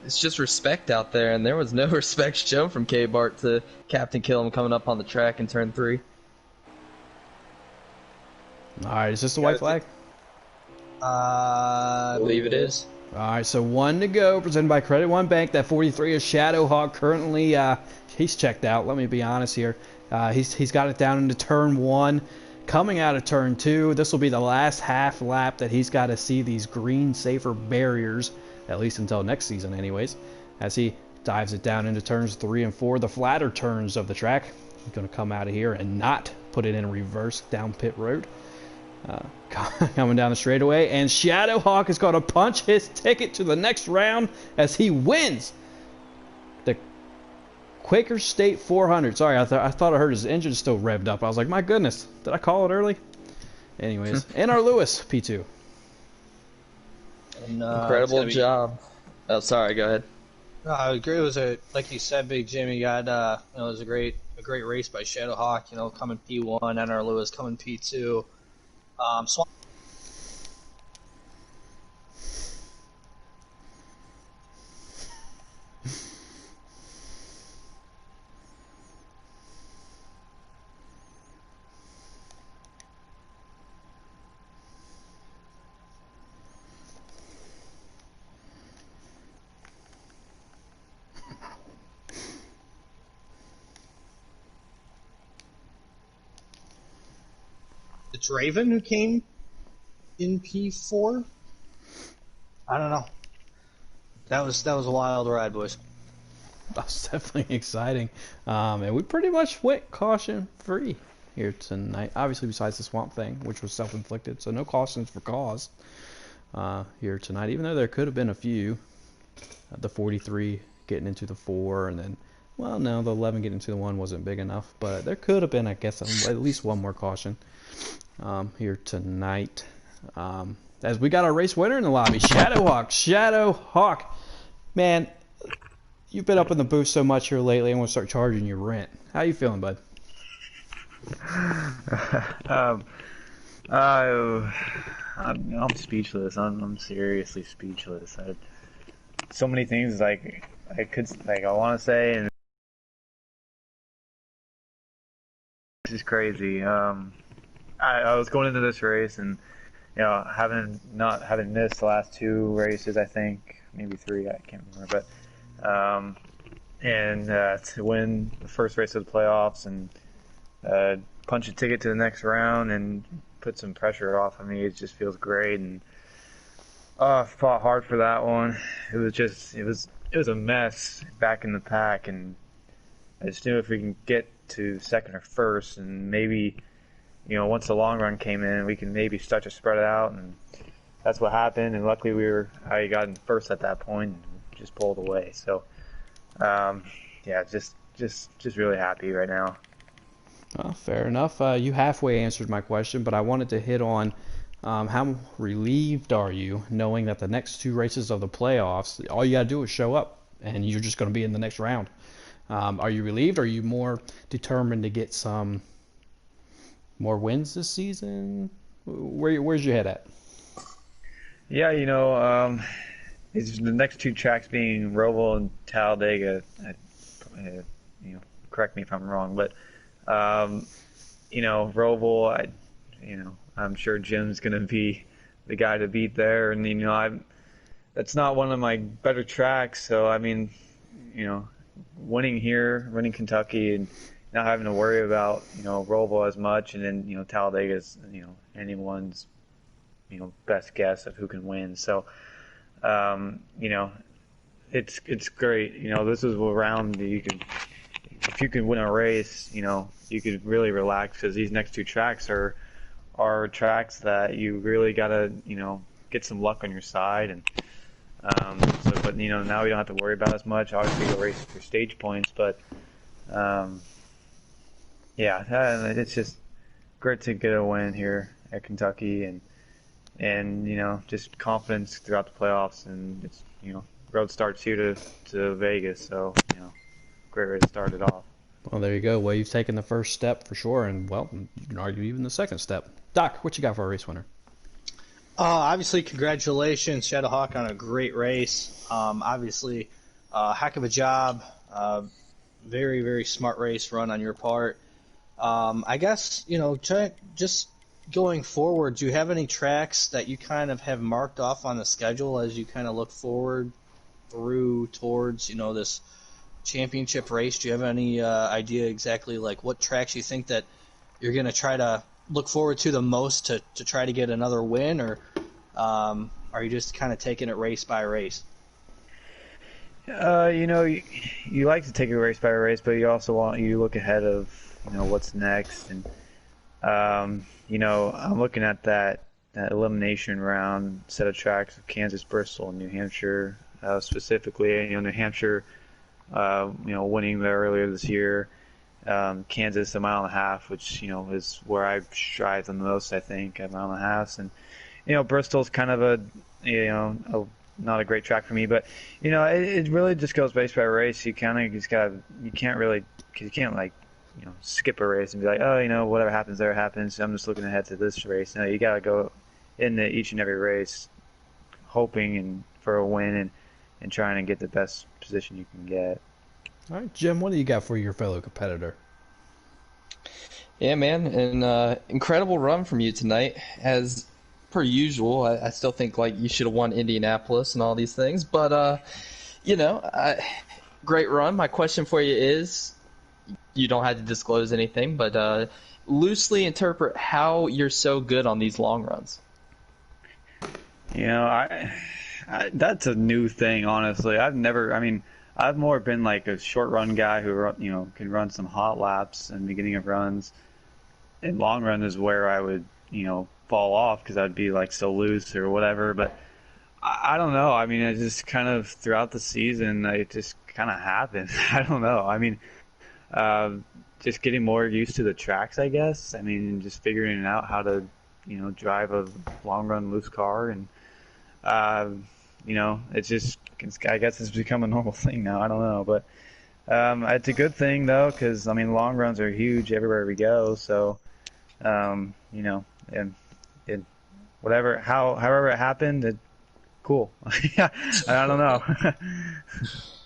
it's just respect out there, and there was no respect shown from K-Bart to Captain Killam coming up on the track in turn 3. All right, is this the white flag? I believe it is. All right, so 1 to go, presented by Credit One Bank. That 43 is Shadowhawk. Currently, he's checked out. Let me be honest here. He's got it down into turn 1. Coming out of turn 2, this will be the last half lap that he's got to see these green safer barriers, at least until next season anyways, as he dives it down into turns 3 and 4, the flatter turns of the track. He's going to come out of here and not put it in reverse down pit road. Coming down the straightaway, and Shadowhawk is going to punch his ticket to the next round as he wins the Quaker State 400. Sorry, I thought I heard his engine still revved up. I was like, my goodness, did I call it early? Anyways, NARL Lewis, P2. And, incredible job. Oh, sorry, go ahead. No, I agree. It was like you said, Big Jimmy. It was a great race by Shadowhawk. You know, coming P1, NARL Lewis coming P2. Swamp. it's Raven who came in P4. I don't know. That was a wild ride, boys. That was definitely exciting. And we pretty much went caution free here tonight. Obviously, besides the swamp thing, which was self-inflicted, so no cautions for cause here tonight. Even though there could have been a few, the 43 getting into the 4, and then, well, no, the 11 getting into the 1 wasn't big enough. But there could have been, I guess, at least one more caution here tonight. As we got our race winner in the lobby, Shadowhawk. Man, you've been up in the booth so much here lately, I'm going to start charging you rent. How you feeling, bud? I'm speechless. I'm seriously speechless. So many things I want to say, and this is crazy. I was going into this race, and not having missed the last 2 races, I think maybe 3, I can't remember, but to win the first race of the playoffs and punch a ticket to the next round and put some pressure off of me, it just feels great. And I fought hard for that one. It was a mess back in the pack, and I just knew if we can get to second or first, and maybe once the long run came in, we can maybe start to spread it out, and that's what happened. And luckily I got in first at that point and just pulled away. So just really happy right now. Well, fair enough. You halfway answered my question, but I wanted to hit on how relieved are you knowing that the next 2 races of the playoffs, all you got to do is show up, and you're just going to be in the next round. Are you relieved? Are you more determined to get some more wins this season? Where's your head at? Yeah, it's the next 2 tracks being Roval and Talladega. Correct me if I'm wrong, but Roval, I'm sure Jim's going to be the guy to beat there, and that's not one of my better tracks. So I mean, winning here, winning Kentucky, and not having to worry about Roval as much, and then Talladega's anyone's best guess of who can win. So it's great. This is a round that if you can win a race, you could really relax, because these next 2 tracks are tracks that you really gotta get some luck on your side. And but now we don't have to worry about as much. Obviously, you'll race for stage points, but it's just great to get a win here at Kentucky, and just confidence throughout the playoffs. And it's road starts here to Vegas, so great way to start it off. Well, there you go. Well, you've taken the first step for sure, and well, you can argue even the second step. Doc, what you got for a race winner? Obviously, congratulations, Shadowhawk, on a great race. Obviously, heck of a job. Very, very smart race run on your part. I guess, just going forward, do you have any tracks that you kind of have marked off on the schedule as you kind of look forward through towards, this championship race? Do you have any idea exactly like what tracks you think that you're going to try to look forward to the most to try to get another win, or are you just kind of taking it race by race? You like to take it race by race, but you also you look ahead of what's next. And I'm looking at that elimination round set of tracks of Kansas, Bristol, and New Hampshire, specifically. New Hampshire, winning there earlier this year. Kansas, 1.5 miles, which is where I strive the most. I think at 1.5 miles, and Bristol's kind of not a great track for me, but it really just goes race by race. You can't skip a race and be like, oh, whatever happens there happens. I'm just looking ahead to this race. No, you gotta go into each and every race, hoping for a win and trying to get the best position you can get. All right, Jim, what do you got for your fellow competitor? Yeah, man, an incredible run from you tonight. As per usual, I still think you should have won Indianapolis and all these things, but great run. My question for you is, you don't have to disclose anything, but loosely interpret how you're so good on these long runs. You know, that's a new thing, honestly. I've more been like a short run guy who, can run some hot laps in the beginning of runs. And long run is where I would, fall off because I'd be like so loose or whatever. But I don't know. I mean, it just kind of throughout the season, it just kind of happened. I don't know. I mean, just getting more used to the tracks, I guess. I mean, just figuring out how to, drive a long run loose car and. It's just, I guess it's become a normal thing now. I don't know, but it's a good thing though, because long runs are huge everywhere we go. So, and whatever, however it happened, cool. I don't know.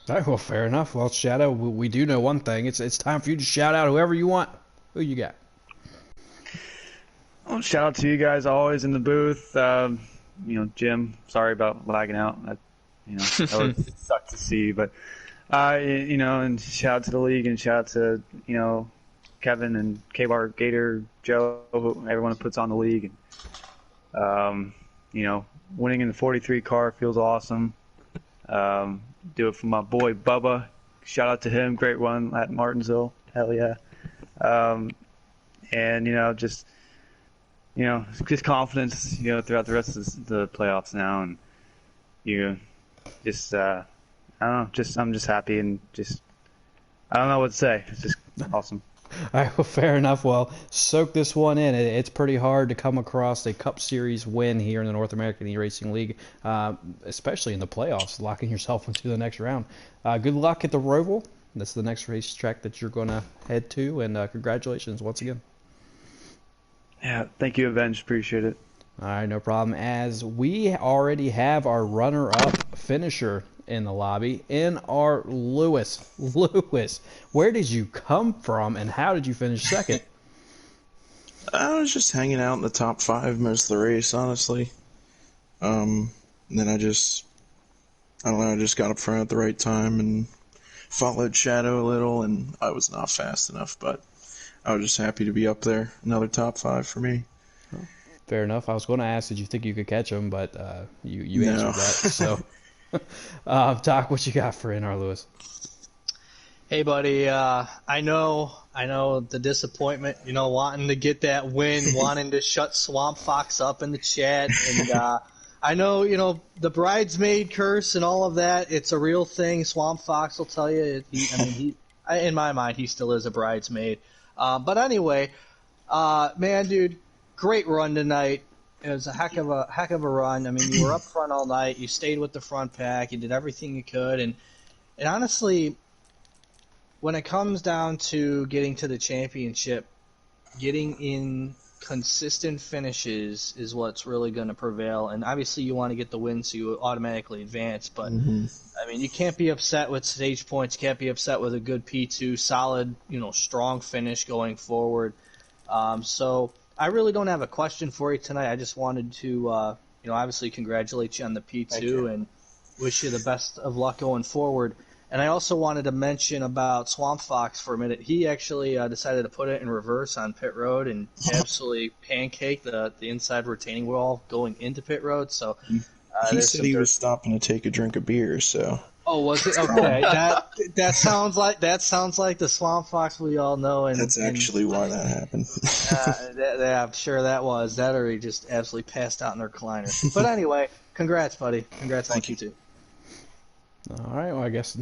All right, well, fair enough. Well, Shadow, we do know one thing. It's time for you to shout out whoever you want. Who you got? Well, shout out to you guys always in the booth. Jim, sorry about lagging out. That would suck to see, but and shout out to the league and shout out to Kevin and K-Bar, Gator, Joe, everyone who puts on the league. And, winning in the 43 car feels awesome. Do it for my boy Bubba. Shout out to him, great run at Martinsville. Hell yeah. And just confidence, throughout the rest of the playoffs now, and I don't know, I'm just happy and I don't know what to say. It's just awesome. All right, well, fair enough. Well, soak this one in. It's pretty hard to come across a Cup Series win here in the North American E-Racing League, especially in the playoffs, locking yourself into the next round. Good luck at the Roval. That's the next racetrack that you're going to head to, and congratulations once again. Yeah, thank you, Avenge. Appreciate it. All right, no problem. As we already have our runner-up finisher in the lobby, NARL Lewis. Lewis, where did you come from, and how did you finish second? I was just hanging out in the top 5 most of the race, honestly. And then I just got up front at the right time and followed Shadow a little, and I was not fast enough, but I was just happy to be up there. Another top 5 for me. Fair enough. I was going to ask, did you think you could catch him, but you answered that. So, Doc, what you got for NARL Lewis? Hey, buddy. I know the disappointment. Wanting to get that win, wanting to shut Swamp Fox up in the chat, and I know the bridesmaid curse and all of that. It's a real thing. Swamp Fox will tell you. In my mind, he still is a bridesmaid. But anyway, man, dude, great run tonight. It was a heck of a run. I mean, you were up front all night. You stayed with the front pack. You did everything you could, and honestly, when it comes down to getting to the championship, getting in consistent finishes is what's really going to prevail. And obviously, you want to get the win so you automatically advance. But I mean, you can't be upset with stage points. You can't be upset with a good P2, solid, strong finish going forward. So I really don't have a question for you tonight. I just wanted to, obviously congratulate you on the P2 and wish you the best of luck going forward. And I also wanted to mention about Swamp Fox for a minute. He actually decided to put it in reverse on pit road and absolutely pancake the inside retaining wall going into pit road. So he said he was stopping to take a drink of beer. So oh, was it? Okay, that sounds like the Swamp Fox we all know. And that's actually why that happened. I'm sure that was that, or he just absolutely passed out in their recliner. But anyway, congrats, buddy. Congrats on Q2. All right, well, I guess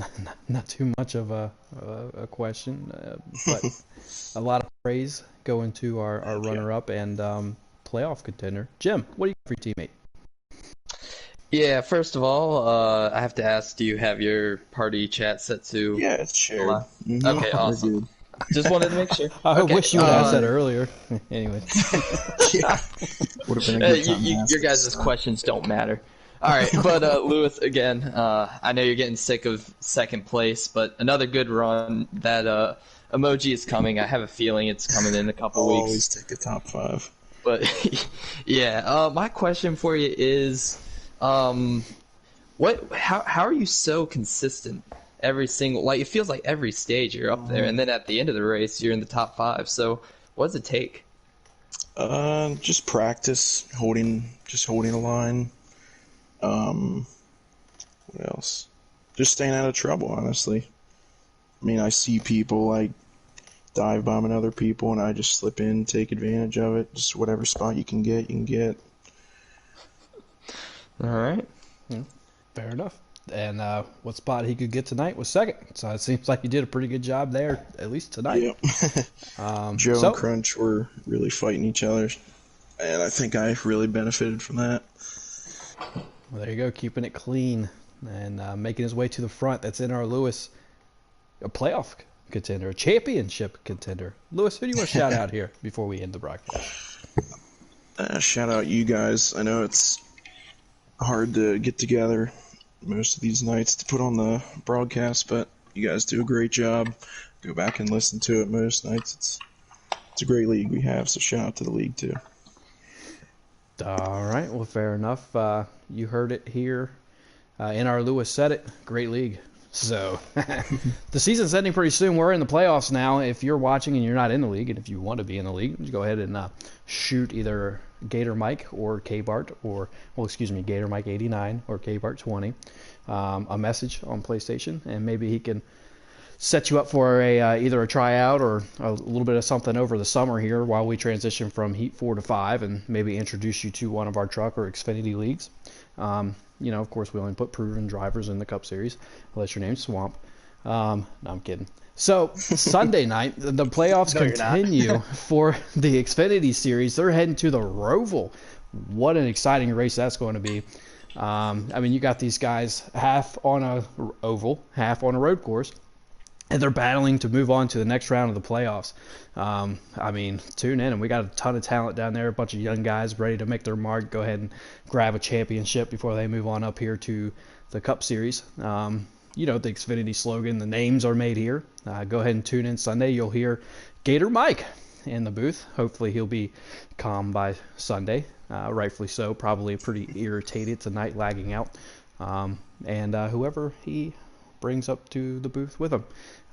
not too much of a question, but a lot of praise going to our runner-up and playoff contender. Jim, what do you got for your teammate? Yeah, first of all, I have to ask, do you have your party chat set to... Yeah, it's shared. Okay, awesome. Just wanted to make sure. I wish you would have asked that earlier. Anyway. Yeah. Would have been a good time to ask your guys' questions don't matter. All right, but Lewis, again, I know you're getting sick of second place, but another good run. That emoji is coming. I have a feeling it's coming in a couple weeks. Always take the top 5. But yeah, my question for you is, how are you so consistent every single, like, it feels like every stage you're up there, and then at the end of the race, you're in the top 5. So what does it take? Just practice holding a line. What else? Just staying out of trouble, honestly. I mean, I see people like dive bombing other people, and I just slip in, take advantage of it. Just whatever spot you can get, you can get. All right. Fair enough. And what spot he could get tonight was second. So it seems like he did a pretty good job there, at least tonight. Yep. Joe and Crunch were really fighting each other, and I think I really benefited from that. Well, there you go, keeping it clean and making his way to the front. That's NARL Lewis, a playoff contender, a championship contender. Lewis, who do you want to shout out here before we end the broadcast? Shout out you guys. I know it's hard to get together most of these nights to put on the broadcast, but you guys do a great job. Go back and listen to it most nights. It's a great league we have, so shout out to the league too. All right, well, fair enough. You heard it here. NR Lewis said it. Great league. So the season's ending pretty soon. We're in the playoffs now. If you're watching and you're not in the league, and if you want to be in the league, just go ahead and shoot either Gator Mike or K-Bart, or, well, excuse me, Gator Mike 89 or K-Bart 20, a message on PlayStation, and maybe he can set you up for a either a tryout or a little bit of something over the summer here while we transition from Heat 4 to 5, and maybe introduce you to one of our truck or Xfinity leagues. You know, of course, we only put proven drivers in the Cup Series, unless your name's Swamp. No, I'm kidding. So, Sunday night, the playoffs continue for the Xfinity Series. They're heading to the Roval. What an exciting race that's going to be. I mean, you got these guys half on a oval, half on a road course, and they're battling to move on to the next round of the playoffs. I mean, tune in, and we got a ton of talent down there, a bunch of young guys ready to make their mark, go ahead and grab a championship before they move on up here to the Cup Series. You know, the Xfinity slogan, the names are made here. Go ahead and tune in Sunday. You'll hear Gator Mike in the booth. Hopefully he'll be calm by Sunday. Rightfully so, probably pretty irritated tonight, lagging out. And whoever he brings up to the booth with him.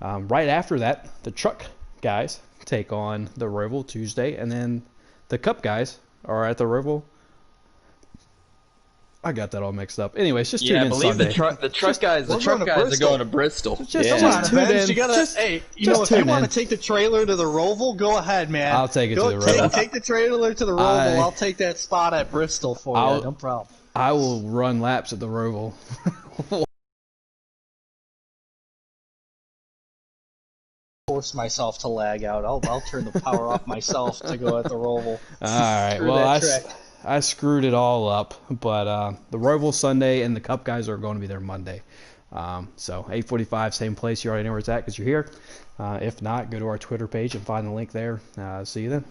Right after that, the truck guys take on the Roval Tuesday, and then the Cup guys are at the Roval. I got that all mixed up. Anyways, just tune in Sunday. I believe the truck guys are going to Bristol. Just tune in. You gotta, hey, you know, if you want to take the trailer to the Roval, go ahead, man. I'll take it to the Roval. Take the trailer to the Roval. I'll take that spot at Bristol for you. No problem. I will run laps at the Roval. Force myself to lag out. I'll turn the power off myself to go at the Roval. All right. Well, I screwed it all up, but the Roval Sunday and the Cup guys are going to be there Monday. So 8:45, same place. You already know where it's at because you're here. If not, go to our Twitter page and find the link there. See you then.